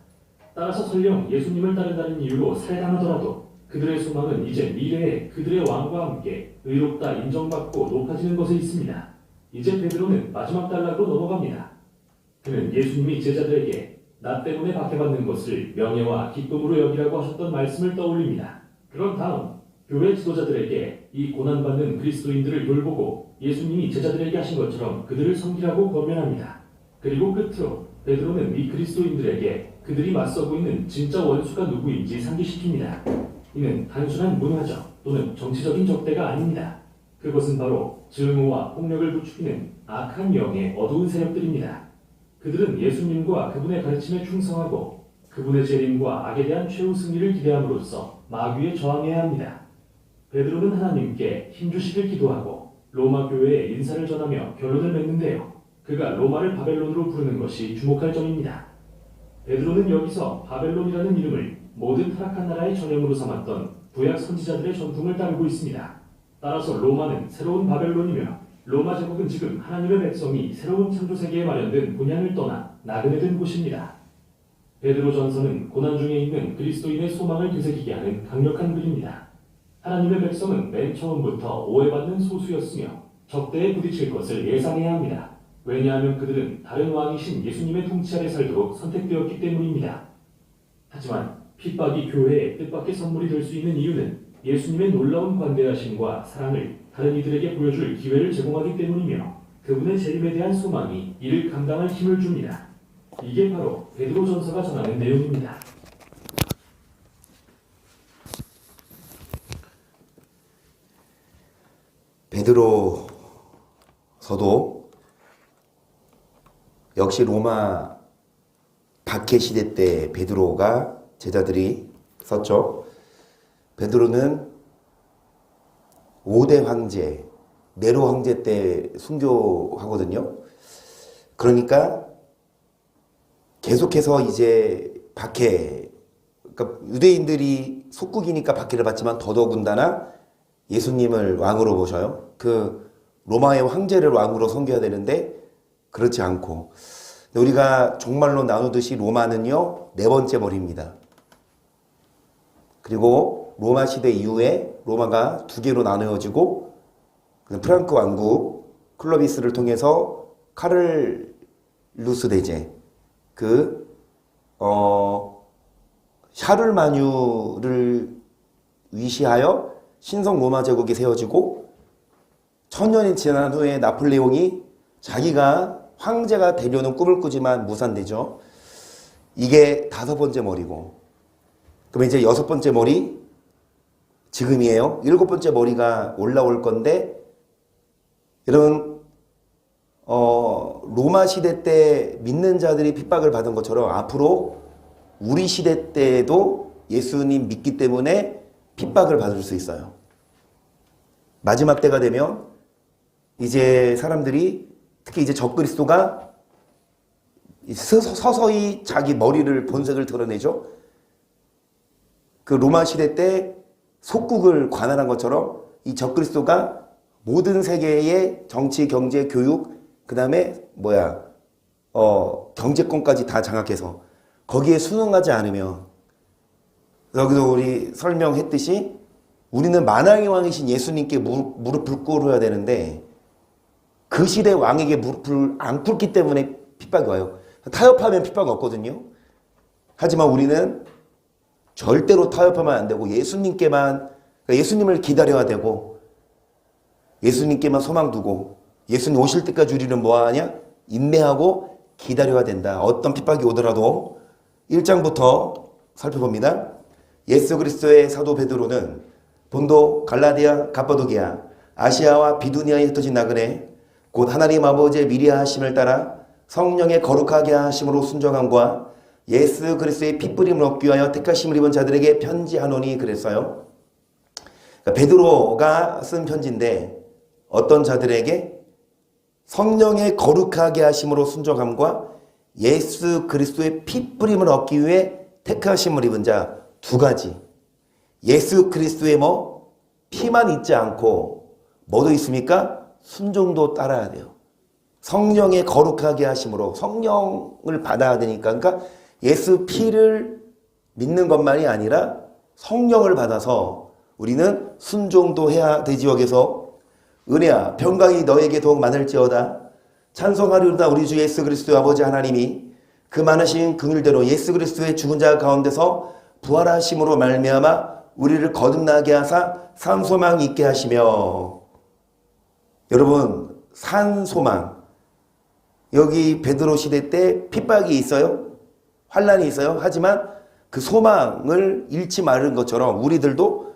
따라서 설령 예수님을 따른다는 이유로 살해당하더라도 그들의 소망은 이제 미래에 그들의 왕과 함께 의롭다 인정받고 높아지는 것에 있습니다. 이제 베드로는 마지막 단락으로 넘어갑니다. 그는 예수님이 제자들에게 나 때문에 박해받는 것을 명예와 기쁨으로 여기라고 하셨던 말씀을 떠올립니다. 그런 다음 교회 지도자들에게 이 고난받는 그리스도인들을 돌보고 예수님이 제자들에게 하신 것처럼 그들을 섬기라고 권면합니다. 그리고 끝으로 베드로는 이 그리스도인들에게 그들이 맞서고 있는 진짜 원수가 누구인지 상기시킵니다. 이는 단순한 문화적 또는 정치적인 적대가 아닙니다. 그것은 바로 증오와 폭력을 부추기는 악한 영의 어두운 세력들입니다. 그들은 예수님과 그분의 가르침에 충성하고 그분의 재림과 악에 대한 최후 승리를 기대함으로써 마귀에 저항해야 합니다. 베드로는 하나님께 힘주시길 기도하고 로마 교회에 인사를 전하며 결론을 맺는데요. 그가 로마를 바벨론으로 부르는 것이 주목할 점입니다. 베드로는 여기서 바벨론이라는 이름을 모든 타락한 나라의 전형으로 삼았던 구약 선지자들의 전통을 따르고 있습니다. 따라서 로마는 새로운 바벨론이며 로마 제국은 지금 하나님의 백성이 새로운 창조세계에 마련된 본향을 떠나 나그네 된 곳입니다. 베드로 전서는 고난 중에 있는 그리스도인의 소망을 되새기게 하는 강력한 글입니다. 하나님의 백성은 맨 처음부터 오해받는 소수였으며 적대에 부딪힐 것을 예상해야 합니다. 왜냐하면 그들은 다른 왕이신 예수님의 통치 아래 살도록 선택되었기 때문입니다. 하지만 핍박이 교회의 뜻밖의 선물이 될 수 있는 이유는 예수님의 놀라운 관대하심과 사랑을 다른 이들에게 보여줄 기회를 제공하기 때문이며 그분의 재림에 대한 소망이 이를 감당할 힘을 줍니다. 이게 바로 베드로전서가 전하는 내용입니다.
베드로서도 역시 로마 박해 시대 때 베드로가 제자들이 썼죠. 베드로는 5대 황제, 네로 황제 때 순교하거든요. 그러니까 계속해서 이제 박해, 그러니까 유대인들이 속국이니까 박해를 받지만 더더군다나 예수님을 왕으로 모셔요. 그 로마의 황제를 왕으로 섬겨야 되는데 그렇지 않고, 우리가 종말로 나누듯이 로마는요 4번째 머리입니다. 그리고 로마 시대 이후에 로마가 2개로 나누어지고 프랑크 왕국 클로비스를 통해서 카를루스 대제, 샤를마뉴를 위시하여 신성 로마 제국이 세워지고, 천년이 지난 후에 나폴레옹이 자기가 황제가 되려는 꿈을 꾸지만 무산되죠. 이게 5번째 머리고, 그럼 이제 6번째 머리 지금이에요. 7번째 머리가 올라올 건데, 여러분 로마 시대 때 믿는 자들이 핍박을 받은 것처럼 앞으로 우리 시대 때도 예수님 믿기 때문에 핍박을 받을 수 있어요. 마지막 때가 되면 이제 사람들이, 특히 이제 적그리스도가 서서히 자기 머리를, 본색을 드러내죠. 그 로마 시대 때 속국을 관할한 것처럼 이 적그리스도가 모든 세계의 정치, 경제, 교육, 그 다음에 경제권까지 다 장악해서 거기에 순응하지 않으면, 여기도 우리 설명했듯이 우리는 만왕의 왕이신 예수님께 무릎을 꿇어야 되는데 그 시대 왕에게 무릎을 안 꿇기 때문에 핍박이 와요. 타협하면 핍박 없거든요. 하지만 우리는 절대로 타협하면 안 되고 예수님께만, 그러니까 예수님을 기다려야 되고 예수님께만 소망 두고, 예수님 오실 때까지 우리는 뭐하냐? 인내하고 기다려야 된다. 어떤 핍박이 오더라도. 1장부터 살펴봅니다. 예수 그리스도의 사도 베드로는 본도, 갈라디아, 갑바도기아, 아시아와 비두니아에 흩어진 나그네, 곧 하나님 아버지의 미리하심을 따라 성령의 거룩하게 하심으로 순종함과 예수 그리스도의 핏부림을 얻기 위하여 택하심을 입은 자들에게 편지하노니 그랬어요. 그러니까 베드로가 쓴 편지인데 어떤 자들에게? 성령의 거룩하게 하심으로 순종함과 예수 그리스도의 핏부림을 얻기 위해 택하심을 입은 자 2가지. 예수 그리스도의 피만 있지 않고 뭐도 있습니까? 순종도 따라야 돼요. 성령의 거룩하게 하심으로 성령을 받아야 되니까, 그러니까 예수 피를 믿는 것만이 아니라 성령을 받아서 우리는 순종도 해야 되지. 여기서 은혜야 평강이 너에게 더욱 많을지어다. 찬송하리로다 우리 주 예수 그리스도의 아버지 하나님이 그 많으신 긍휼대로 예수 그리스도의 죽은 자 가운데서 부활하심으로 말미암아 우리를 거듭나게 하사 산소망 있게 하시며. 여러분, 산소망, 여기 베드로 시대 때 핍박이 있어요. 환난이 있어요. 하지만 그 소망을 잃지 말은 것처럼 우리들도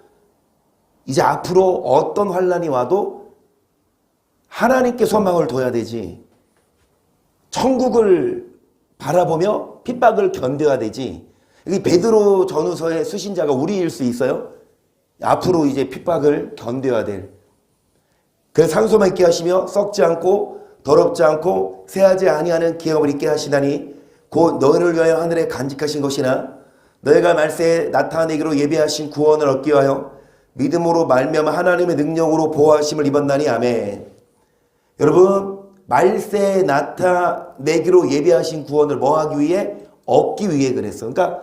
이제 앞으로 어떤 환난이 와도 하나님께 소망을 둬야 되지. 천국을 바라보며 핍박을 견뎌야 되지. 여기 베드로 전후서의 수신자가 우리일 수 있어요. 앞으로 이제 핍박을 견뎌야 될. 그래서 산소만 있게 하시며 썩지 않고 더럽지 않고 새하지 아니하는 기업을 있게 하시다니 곧 너희를 위하여 하늘에 간직하신 것이나 너희가 말세에 나타내기로 예비하신 구원을 얻기 위하여 믿음으로 말미암아 하나님의 능력으로 보호하심을 입었나니. 아멘. 여러분, 말세에 나타내기로 예비하신 구원을 뭐하기 위해? 얻기 위해 그랬어. 그러니까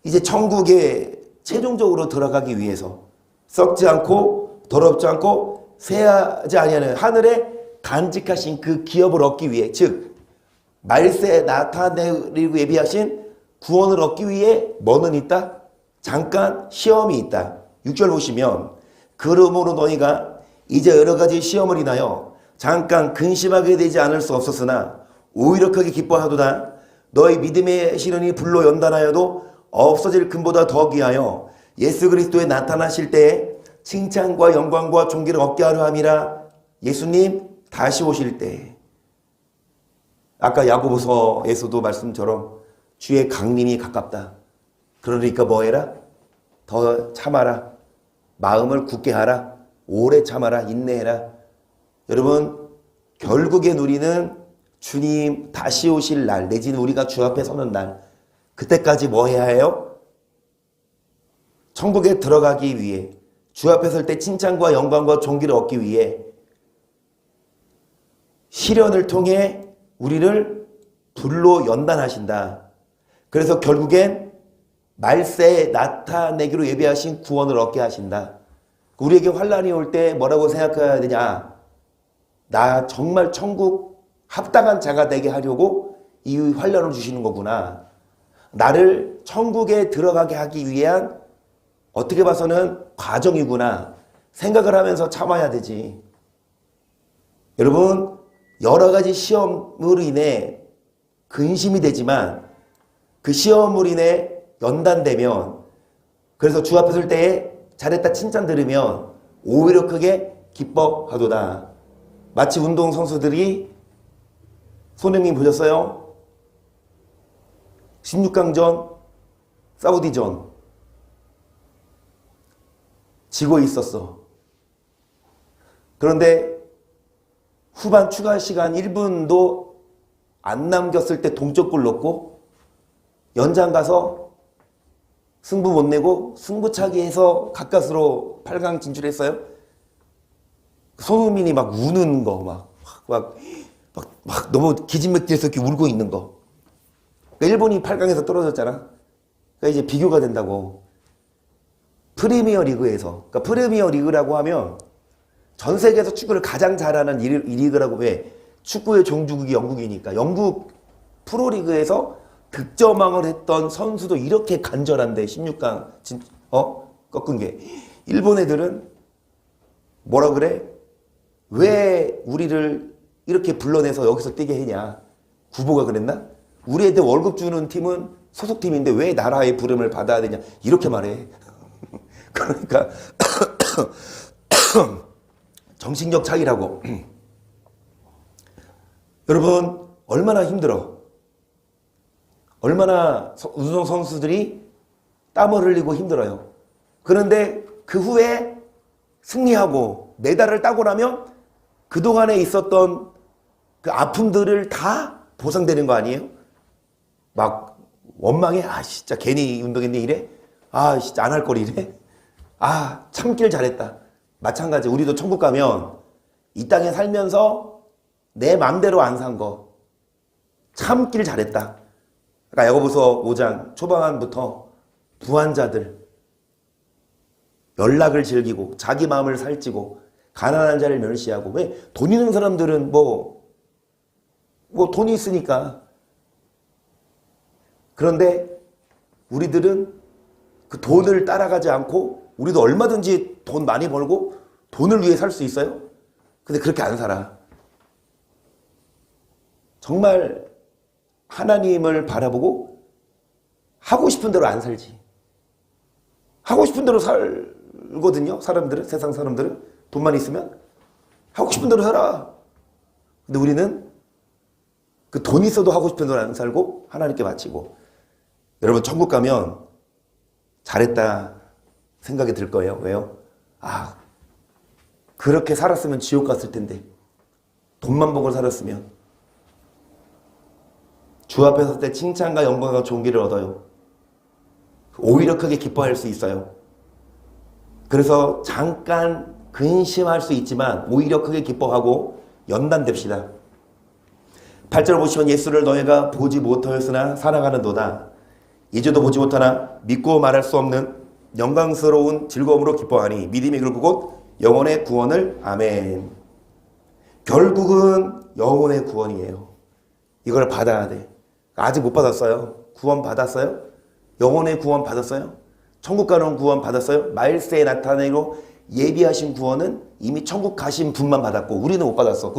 이제 천국에 최종적으로 들어가기 위해서 썩지 않고 더럽지 않고 세하지 아니하는 하늘에 간직하신 그 기업을 얻기 위해, 즉 말세에 나타내리고 예비하신 구원을 얻기 위해 뭐는 있다? 잠깐 시험이 있다. 6절 보시면 그러므로 너희가 이제 여러 가지 시험을 인하여 잠깐 근심하게 되지 않을 수 없었으나 오히려 크게 기뻐하도다. 너희 믿음의 시련이 불로 연단하여도 없어질 금보다 더 귀하여 예수 그리스도에 나타나실 때에 칭찬과 영광과 존귀를 얻게 하려 함이라. 예수님 다시 오실 때, 아까 야고보서에서도 말씀처럼 주의 강림이 가깝다. 그러니까 뭐 해라? 더 참아라. 마음을 굳게 하라. 오래 참아라. 인내해라. 여러분, 결국엔 우리는 주님 다시 오실 날, 내지는 우리가 주 앞에 서는 날, 그때까지 뭐 해야 해요? 천국에 들어가기 위해, 주 앞에 설 때 칭찬과 영광과 존귀를 얻기 위해 시련을 통해 우리를 불로 연단하신다. 그래서 결국엔 말세에 나타내기로 예비하신 구원을 얻게 하신다. 우리에게 환난이 올 때 뭐라고 생각해야 되냐? 나 정말 천국 합당한 자가 되게 하려고 이 환난을 주시는 거구나. 나를 천국에 들어가게 하기 위한 어떻게 봐서는 과정이구나 생각을 하면서 참아야 되지. 여러분, 여러 가지 시험으로 인해 근심이 되지만 그 시험으로 인해 연단되면, 그래서 주 앞에 설 때에 잘했다 칭찬 들으면 오히려 크게 기뻐하도다. 마치 운동선수들이, 손흥민 보셨어요? 16강전 사우디전 지고 있었어. 그런데 후반 추가 시간 1분도 안 남겼을 때 동점골 넣고 연장 가서 승부 못 내고 승부차기해서 가까스로 8강 진출했어요. 손흥민이 막 우는 거, 막 너무 기진맥진해서 이렇게 울고 있는 거. 그러니까 일본이 8강에서 떨어졌잖아. 그러니까 이제 비교가 된다고. 프리미어 리그에서, 그러니까 프리미어 리그라고 하면 전 세계에서 축구를 가장 잘하는 이 리그라고. 왜? 축구의 종주국이 영국이니까. 영국 프로리그에서 득점왕을 했던 선수도 이렇게 간절한데 16강 꺾은 게. 일본 애들은 뭐라 그래? 왜 우리를 이렇게 불러내서 여기서 뛰게 했냐? 구보가 그랬나? 우리 애들 월급 주는 팀은 소속팀인데 왜 나라의 부름을 받아야 되냐? 이렇게 말해. 그러니까 정신적 차이라고. 여러분, 얼마나 힘들어. 얼마나 운동 선수들이 땀을 흘리고 힘들어요. 그런데 그 후에 승리하고 메달을 따고 나면 그동안에 있었던 그 아픔들을 다 보상되는 거 아니에요? 막 원망해. 아 진짜 괜히 운동했네 이래. 아 진짜 안 할 걸 이래. 아 참길 잘했다. 마찬가지. 우리도 천국 가면 이 땅에 살면서 내 맘대로 안 산 거 참길 잘했다. 그러니까 야고보서 5장 초반부터 부한자들, 연락을 즐기고 자기 마음을 살찌고 가난한 자를 멸시하고. 왜? 돈 있는 사람들은 뭐 돈이 있으니까. 그런데 우리들은 그 돈을 따라가지 않고, 우리도 얼마든지 돈 많이 벌고 돈을 위해 살 수 있어요. 근데 그렇게 안 살아. 정말 하나님을 바라보고 하고 싶은 대로 안 살지. 하고 싶은 대로 살거든요. 사람들은, 세상 사람들은 돈만 있으면 하고 싶은 대로 살아. 근데 우리는 그 돈 있어도 하고 싶은 대로 안 살고 하나님께 바치고. 여러분, 천국 가면 잘했다 생각이 들 거예요. 왜요? 아, 그렇게 살았으면 지옥 갔을 텐데. 돈만 보고 살았으면. 주 앞에 설 때 칭찬과 영광과 존귀를 얻어요. 오히려 크게 기뻐할 수 있어요. 그래서 잠깐 근심할 수 있지만 오히려 크게 기뻐하고 연단됩시다. 8절 보시면 예수를 너희가 보지 못하였으나 사랑하는도다. 이제도 보지 못하나 믿고 말할 수 없는 영광스러운 즐거움으로 기뻐하니 믿음이 결국 곧 영혼의 구원을. 아멘. 결국은 영혼의 구원이에요. 이걸 받아야 돼. 아직 못 받았어요. 구원 받았어요? 영혼의 구원 받았어요? 천국 가는 구원 받았어요? 말세에 나타내고 예비하신 구원은 이미 천국 가신 분만 받았고 우리는 못 받았어.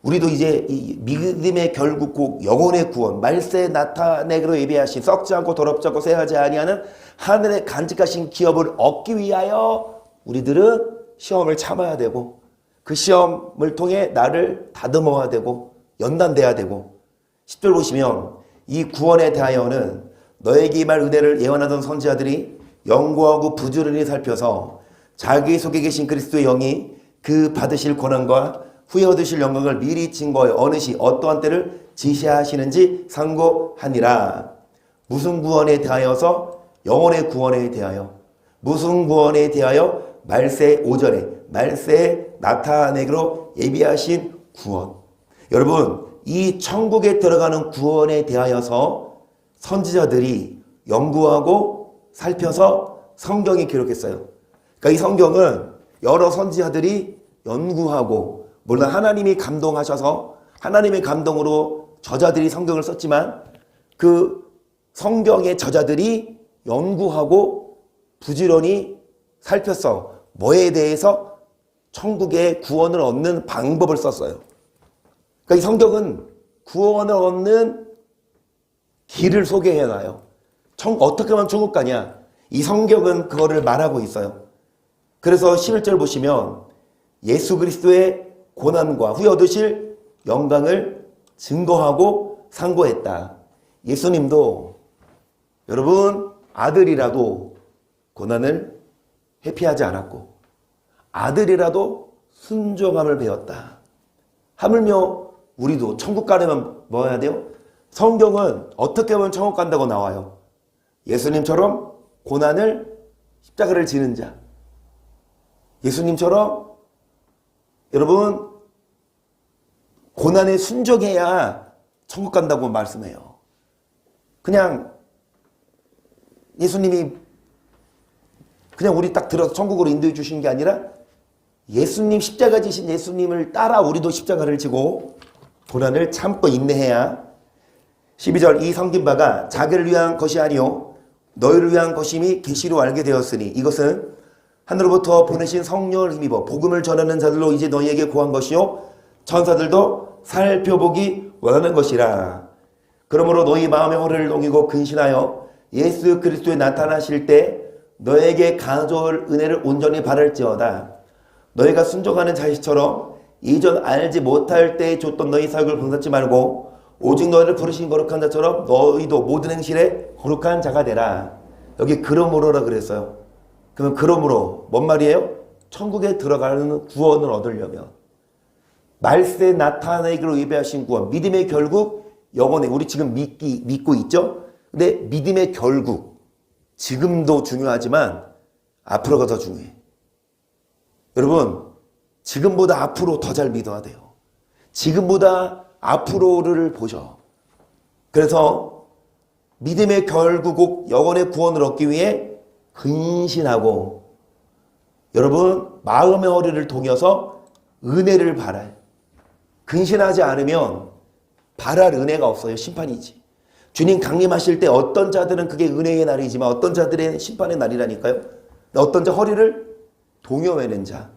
우리도 이제 이 믿음의 결국 꼭 영혼의 구원, 말세에 나타내기로 예비하신 썩지 않고 더럽지 않고 쇠하지 아니하는 하늘의 간직하신 기업을 얻기 위하여 우리들은 시험을 참아야 되고 그 시험을 통해 나를 다듬어야 되고 연단돼야 되고 10절 보시면 이 구원에 대하여는 너에게 임할 은혜를 예언하던 선지자들이 연구하고 부지런히 살펴서 자기 속에 계신 그리스도의 영이 그 받으실 권한과 후에 얻으실 영광을 미리 증거하여 어느 시 어떠한 때를 지시하시는지 상고하니라. 무슨 구원에 대하여서? 영혼의 구원에 대하여. 무슨 구원에 대하여? 말세 5절에 말세에 나타내기로 예비하신 구원. 여러분, 이 천국에 들어가는 구원에 대하여서 선지자들이 연구하고 살펴서 성경이 기록했어요. 그러니까 이 성경은 여러 선지자들이 연구하고 물론 하나님이 감동하셔서 하나님의 감동으로 저자들이 성경을 썼지만 그 성경의 저자들이 연구하고 부지런히 살폈어. 뭐에 대해서? 천국의 구원을 얻는 방법을 썼어요. 그러니까 이 성경은 구원을 얻는 길을 소개해놔요. 어떻게 하면 천국 가냐? 이 성경은 그거를 말하고 있어요. 그래서 11절 보시면 예수 그리스도의 고난과 후에 얻으실 영광을 증거하고 상고했다. 예수님도 여러분 아들이라도 고난을 회피하지 않았고 아들이라도 순종함을 배웠다. 하물며 우리도 천국 가려면 뭐 해야 돼요? 성경은 어떻게 하면 천국 간다고 나와요. 예수님처럼 고난을 십자가를 지는 자, 예수님처럼 여러분 고난에 순종해야 천국 간다고 말씀해요. 그냥 예수님이 그냥 우리 딱 들어서 천국으로 인도해 주신 게 아니라 예수님 십자가 지신 예수님을 따라 우리도 십자가를 지고 고난을 참고 인내해야 12절 이 섬긴 바가 자기를 위한 것이 아니요 너희를 위한 것임이 계시로 알게 되었으니 이것은 하늘로부터 보내신 성령을 힘입어 복음을 전하는 자들로 이제 너희에게 구한 것이요 천사들도 살펴보기 원하는 것이라. 그러므로 너희 마음의 허리를 동이고 근신하여 예수 그리스도에 나타나실 때 너에게 가져올 은혜를 온전히 바랄지어다. 너희가 순종하는 자식처럼 이전 알지 못할 때에 줬던 너희 사역을 본받지 말고 오직 너희를 부르신 거룩한 자처럼 너희도 모든 행실에 거룩한 자가 되라. 여기 그러므로라 그랬어요. 그러면 그러므로 뭔 말이에요? 천국에 들어가는 구원을 얻으려면 말세에 나타내기로 예배하신 구원, 믿음의 결국 영혼에 우리 지금 믿고 있죠? 근데 믿음의 결국 지금도 중요하지만 앞으로가 더 중요해. 여러분 지금보다 앞으로 더 잘 믿어야 돼요. 지금보다 앞으로를 보셔. 그래서 믿음의 결국 영혼의 구원을 얻기 위해 근신하고 여러분 마음의 허리를 동여서 은혜를 바라요. 근신하지 않으면 바랄 은혜가 없어요. 심판이지. 주님 강림하실 때 어떤 자들은 그게 은혜의 날이지만 어떤 자들은 심판의 날이라니까요. 어떤 자 허리를 동여매는 자.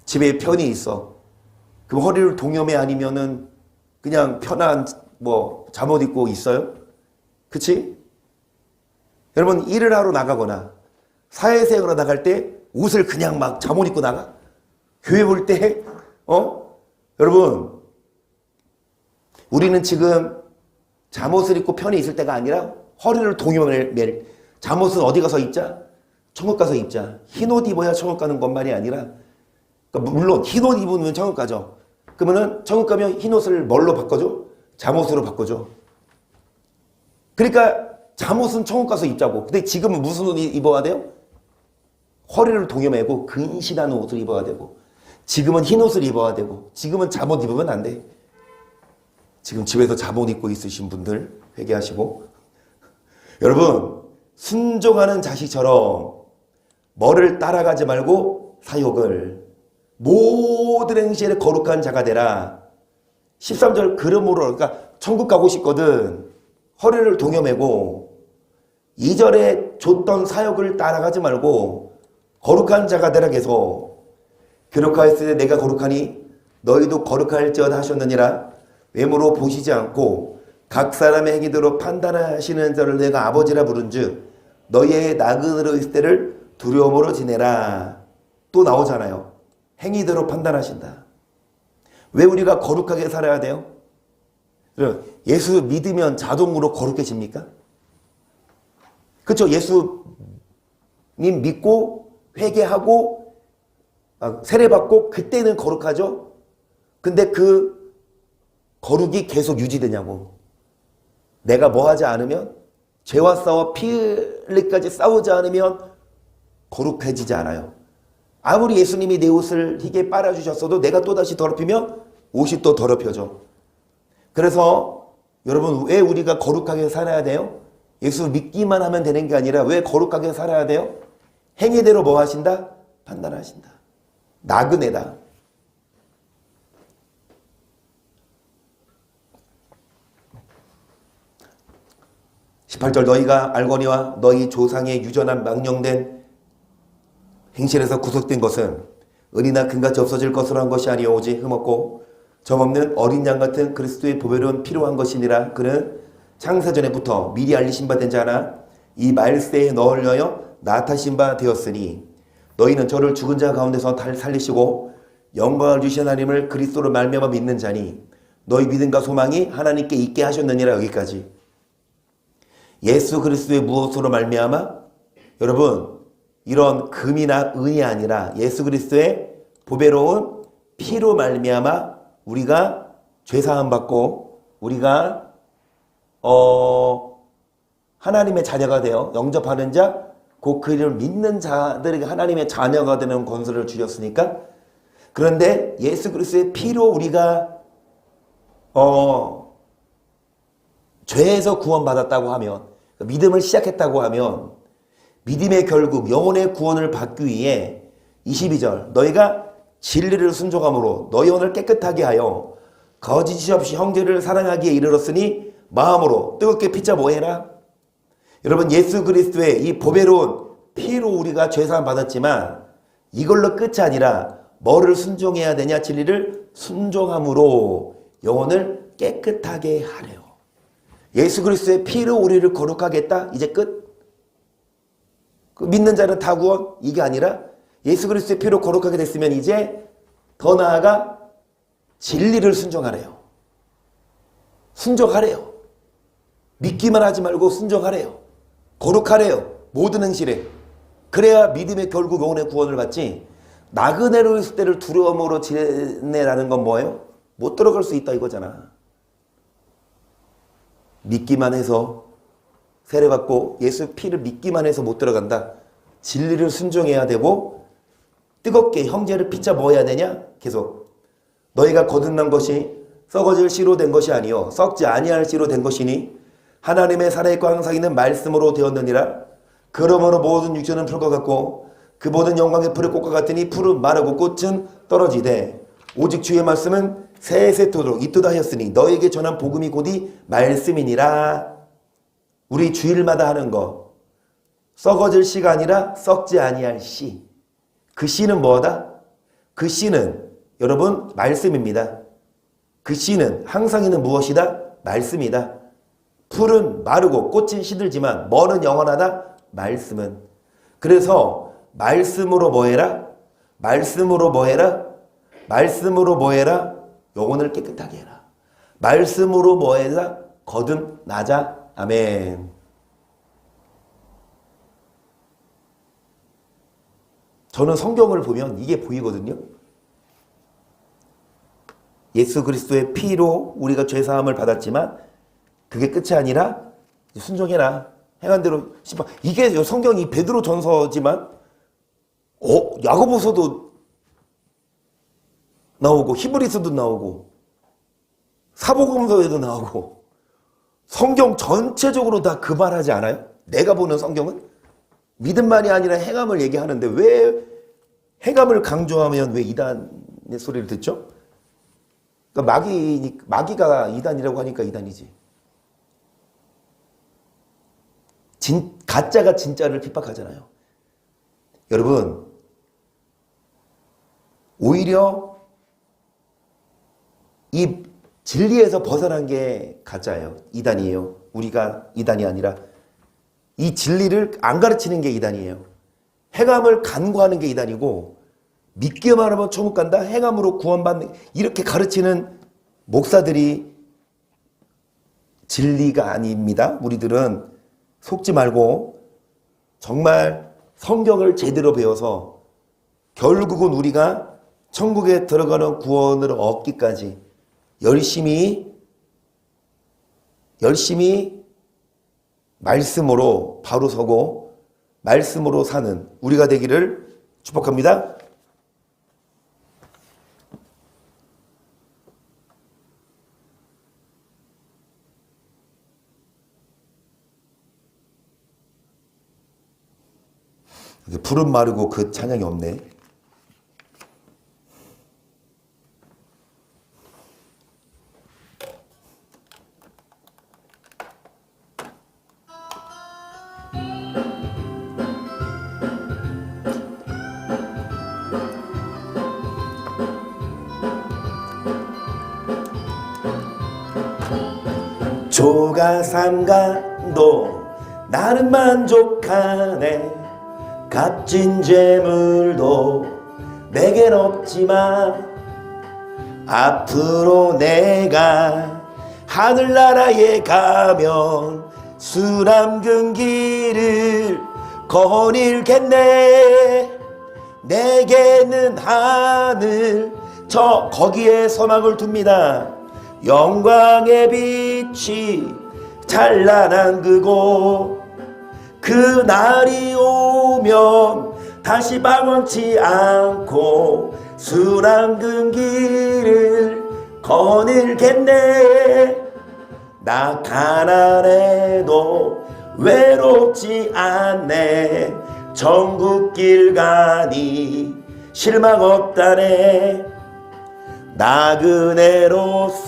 집에 편이 있어. 그럼 허리를 동여매 아니면은 그냥 편한 잠옷 입고 있어요? 그치? 여러분 일을 하러 나가거나 사회생활로 나갈 때 옷을 그냥 막 잠옷 입고 나가? 교회 볼 때 여러분 우리는 지금 잠옷을 입고 편히 있을 때가 아니라 허리를 동여맬 잠옷은 어디 가서 입자? 천국 가서 입자. 흰옷 입어야 천국 가는 것만이 아니라 그러니까 물론 흰옷 입으면 천국 가죠. 그러면은 천국 가면 흰옷을 뭘로 바꿔줘? 잠옷으로 바꿔줘. 그러니까 잠옷은 천국 가서 입자고. 근데 지금은 무슨 옷 입어야 돼요? 허리를 동여매고 근신하는 옷을 입어야 되고 지금은 흰옷을 입어야 되고 지금은 잠옷 입으면 안 돼. 지금 집에서 잠옷 입고 있으신 분들 회개하시고 여러분 순종하는 자식처럼 뭐를 따라가지 말고 사욕을 모든 행실에 거룩한 자가 되라. 13절 그러므로 그러니까 천국 가고 싶거든. 허리를 동여매고 2절에 줬던 사욕을 따라가지 말고 거룩한 자가 되라 계속. 기록하였을 때 내가 거룩하니 너희도 거룩할지어다 하셨느니라. 외모로 보시지 않고 각 사람의 행위대로 판단하시는 자를 내가 아버지라 부른즉 너희의 나그네로 있을 때를 두려움으로 지내라. 또 나오잖아요. 행위대로 판단하신다. 왜 우리가 거룩하게 살아야 돼요? 예수 믿으면 자동으로 거룩해집니까? 그렇죠. 예수님 믿고 회개하고 세례받고 그때는 거룩하죠. 근데 그 거룩이 계속 유지되냐고. 내가 뭐 하지 않으면, 죄와 싸워 피 흘리기까지 싸우지 않으면 거룩해지지 않아요. 아무리 예수님이 내 옷을 희게 빨아주셨어도 내가 또다시 더럽히면 옷이 또 더럽혀져. 그래서 여러분, 왜 우리가 거룩하게 살아야 돼요? 예수 믿기만 하면 되는 게 아니라 왜 거룩하게 살아야 돼요? 행위대로 뭐 하신다? 판단하신다. 나그네다. (18절) 너희가 알거니와 너희 조상의 유전한 망령된 행실에서 구속된 것은 은이나 금같이 없어질 것으로 한 것이 아니오 오직 흠없고 점없는 어린 양 같은 그리스도의 보배로운 필요한 것이니라. 그는 창세전에부터 미리 알리신 바 된 자나 이 말세에 너를 위하여 나타신 바 되었으니 너희는 저를 죽은 자 가운데서 살리시고 영광을 주신 하나님을 그리스도로 말미암아 믿는 자니 너희 믿음과 소망이 하나님께 있게 하셨느니라. 여기까지. 예수 그리스도의 무엇으로 말미암아? 여러분, 이런 금이나 은이 아니라 예수 그리스도의 보배로운 피로 말미암아 우리가 죄사함 받고 우리가 하나님의 자녀가 되어 영접하는 자, 곧 그 이름을 믿는 자들에게 하나님의 자녀가 되는 권세를 주셨으니까. 그런데 예수 그리스도의 피로 우리가 죄에서 구원받았다고 하면, 믿음을 시작했다고 하면 믿음의 결국 영혼의 구원을 받기 위해 22절 너희가 진리를 순종함으로 너희 영혼을 깨끗하게 하여 거짓이 없이 형제를 사랑하기에 이르렀으니 마음으로 뜨겁게 피차 뭐해라. 여러분, 예수 그리스도의 이 보배로운 피로 우리가 죄사함 받았지만 이걸로 끝이 아니라 뭐를 순종해야 되냐? 진리를 순종함으로 영혼을 깨끗하게 하래요. 예수 그리스도의 피로 우리를 거룩하겠다? 이제 끝? 믿는 자는 다 구원? 이게 아니라 예수 그리스도의 피로 거룩하게 됐으면 이제 더 나아가 진리를 순종하래요. 순종하래요. 믿기만 하지 말고 순종하래요. 거룩하래요. 모든 행실에. 그래야 믿음의 결국 영혼의 구원을 받지. 나그네로 있을 때를 두려움으로 지내라는 건 뭐예요? 못 들어갈 수 있다 이거잖아. 믿기만 해서 세례받고 예수 피를 믿기만 해서 못 들어간다. 진리를 순종해야 되고 뜨겁게 형제를 피차 뭐 해야 되냐? 계속 너희가 거듭난 것이 썩어질 씨로 된 것이 아니요 썩지 아니할 씨로 된 것이니 하나님의 살아있고 항상 있는 말씀으로 되었느니라. 그러므로 모든 육체는 풀과 같고 그 모든 영광의 풀의 꽃과 같으니 풀은 마르고 꽃은 떨어지되 오직 주의 말씀은 세세토록 있도다 하였으니 너에게 전한 복음이 곧이 말씀이니라. 우리 주일마다 하는 거 썩어질 씨가 아니라 썩지 아니할 씨. 그 씨는 뭐다? 그 씨는 여러분 말씀입니다. 그 씨는 항상 있는 무엇이다? 말씀이다. 풀은 마르고 꽃은 시들지만 뭐는 영원하다? 말씀은. 그래서 말씀으로 뭐해라? 말씀으로 뭐해라? 말씀으로 뭐해라? 영혼을 깨끗하게 해라. 말씀으로 뭐해라? 거듭나자. 아멘. 저는 성경을 보면 이게 보이거든요. 예수 그리스도의 피로 우리가 죄사함을 받았지만 그게 끝이 아니라 순종해라. 행한 대로 심판. 이게 성경이 베드로 전서지만 야고보서도 나오고 히브리서도 나오고 사복음서에도 나오고 성경 전체적으로 다 그 말하지 않아요? 내가 보는 성경은 믿음만이 아니라 행함을 얘기하는데 왜 행함을 강조하면 왜 이단의 소리를 듣죠? 그러니까 마귀가 이단이라고 하니까 이단이지. 가짜가 진짜를 핍박하잖아요. 여러분, 오히려 이 진리에서 벗어난 게 가짜예요. 이단이에요. 우리가 이단이 아니라 이 진리를 안 가르치는 게 이단이에요. 행함을 간구하는 게 이단이고, 믿기만 하면 천국 간다, 행함으로 구원받는, 이렇게 가르치는 목사들이 진리가 아닙니다. 우리들은 속지 말고 정말 성경을 제대로 배워서 결국은 우리가 천국에 들어가는 구원을 얻기까지 열심히 말씀으로 바로 서고 말씀으로 사는 우리가 되기를 축복합니다. 불은 마르고 그 찬양이 없네. 조가 삼간도 나는 만족하네. 값진 재물도 내겐 없지만 앞으로 내가 하늘나라에 가면 수남근 길을 거닐겠네. 내게는 하늘 거기에 소망을 둡니다. 영광의 빛이 찬란한 그곳, 그 날이 오면 다시 방황치 않고 수남근 길을 거닐겠네. 나 가난해도 외롭지 않네. 천국길 가니 실망 없다네. 나그네로서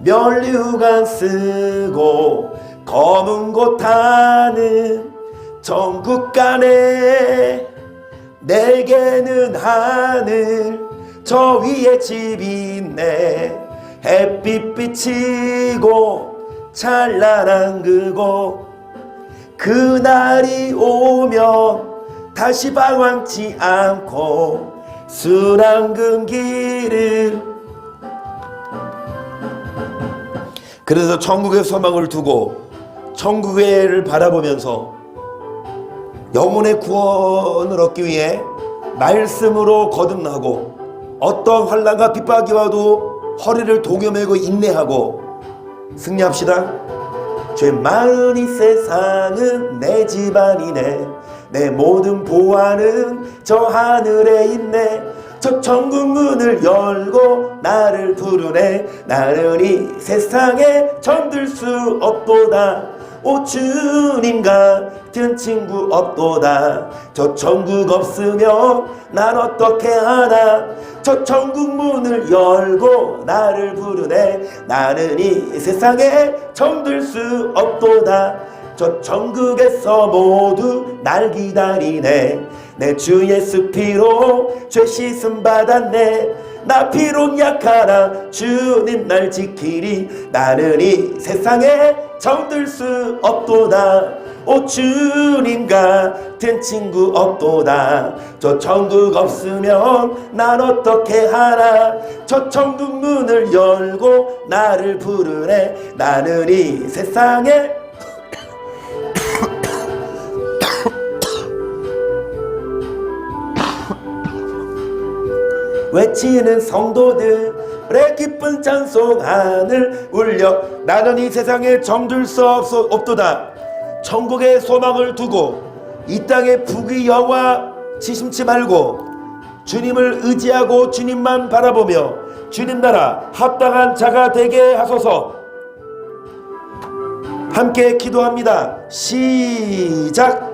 면류관 쓰고 검은 곳 타는 천국 가네. 내게는 하늘 저 위에 집이 있네. 햇빛 비치고 찬란한 그곳, 그날이 오면 다시 방황치 않고 수남근 길을. 그래서 천국의 소망을 두고 천국을 바라보면서 영혼의 구원을 얻기 위해 말씀으로 거듭나고 어떤 환난과 핍박이 와도 허리를 동여매고 인내하고 승리합시다. 죄 많은 이 세상은 내 집안이네. 내 모든 보안은 저 하늘에 있네. 저 천국 문을 열고 나를 부르네. 나는 이 세상에 정들 수 없도다. 오 주님 같은 친구 없도다. 저 천국 없으면 난 어떻게 하나. 저 천국 문을 열고 나를 부르네. 나는 이 세상에 정들 수 없도다. 저 천국에서 모두 날 기다리네. 내 주 예수 피로 죄 씻음 받았네. 나 비록 약하나 주님 날 지키리. 나는 이 세상에 정들 수 없도다. 오 주님 같은 친구 없도다. 저 천국 없으면 난 어떻게 하나. 저 천국 문을 열고 나를 부르네. 나는 이 세상에 외치는 성도들의 기쁜 찬송 하늘 울려. 나는 이 세상에 정들 수 없도다. 천국의 소망을 두고 이 땅의 부귀 영화 지심치 말고 주님을 의지하고 주님만 바라보며 주님 나라 합당한 자가 되게 하소서. 함께 기도합니다. 시작.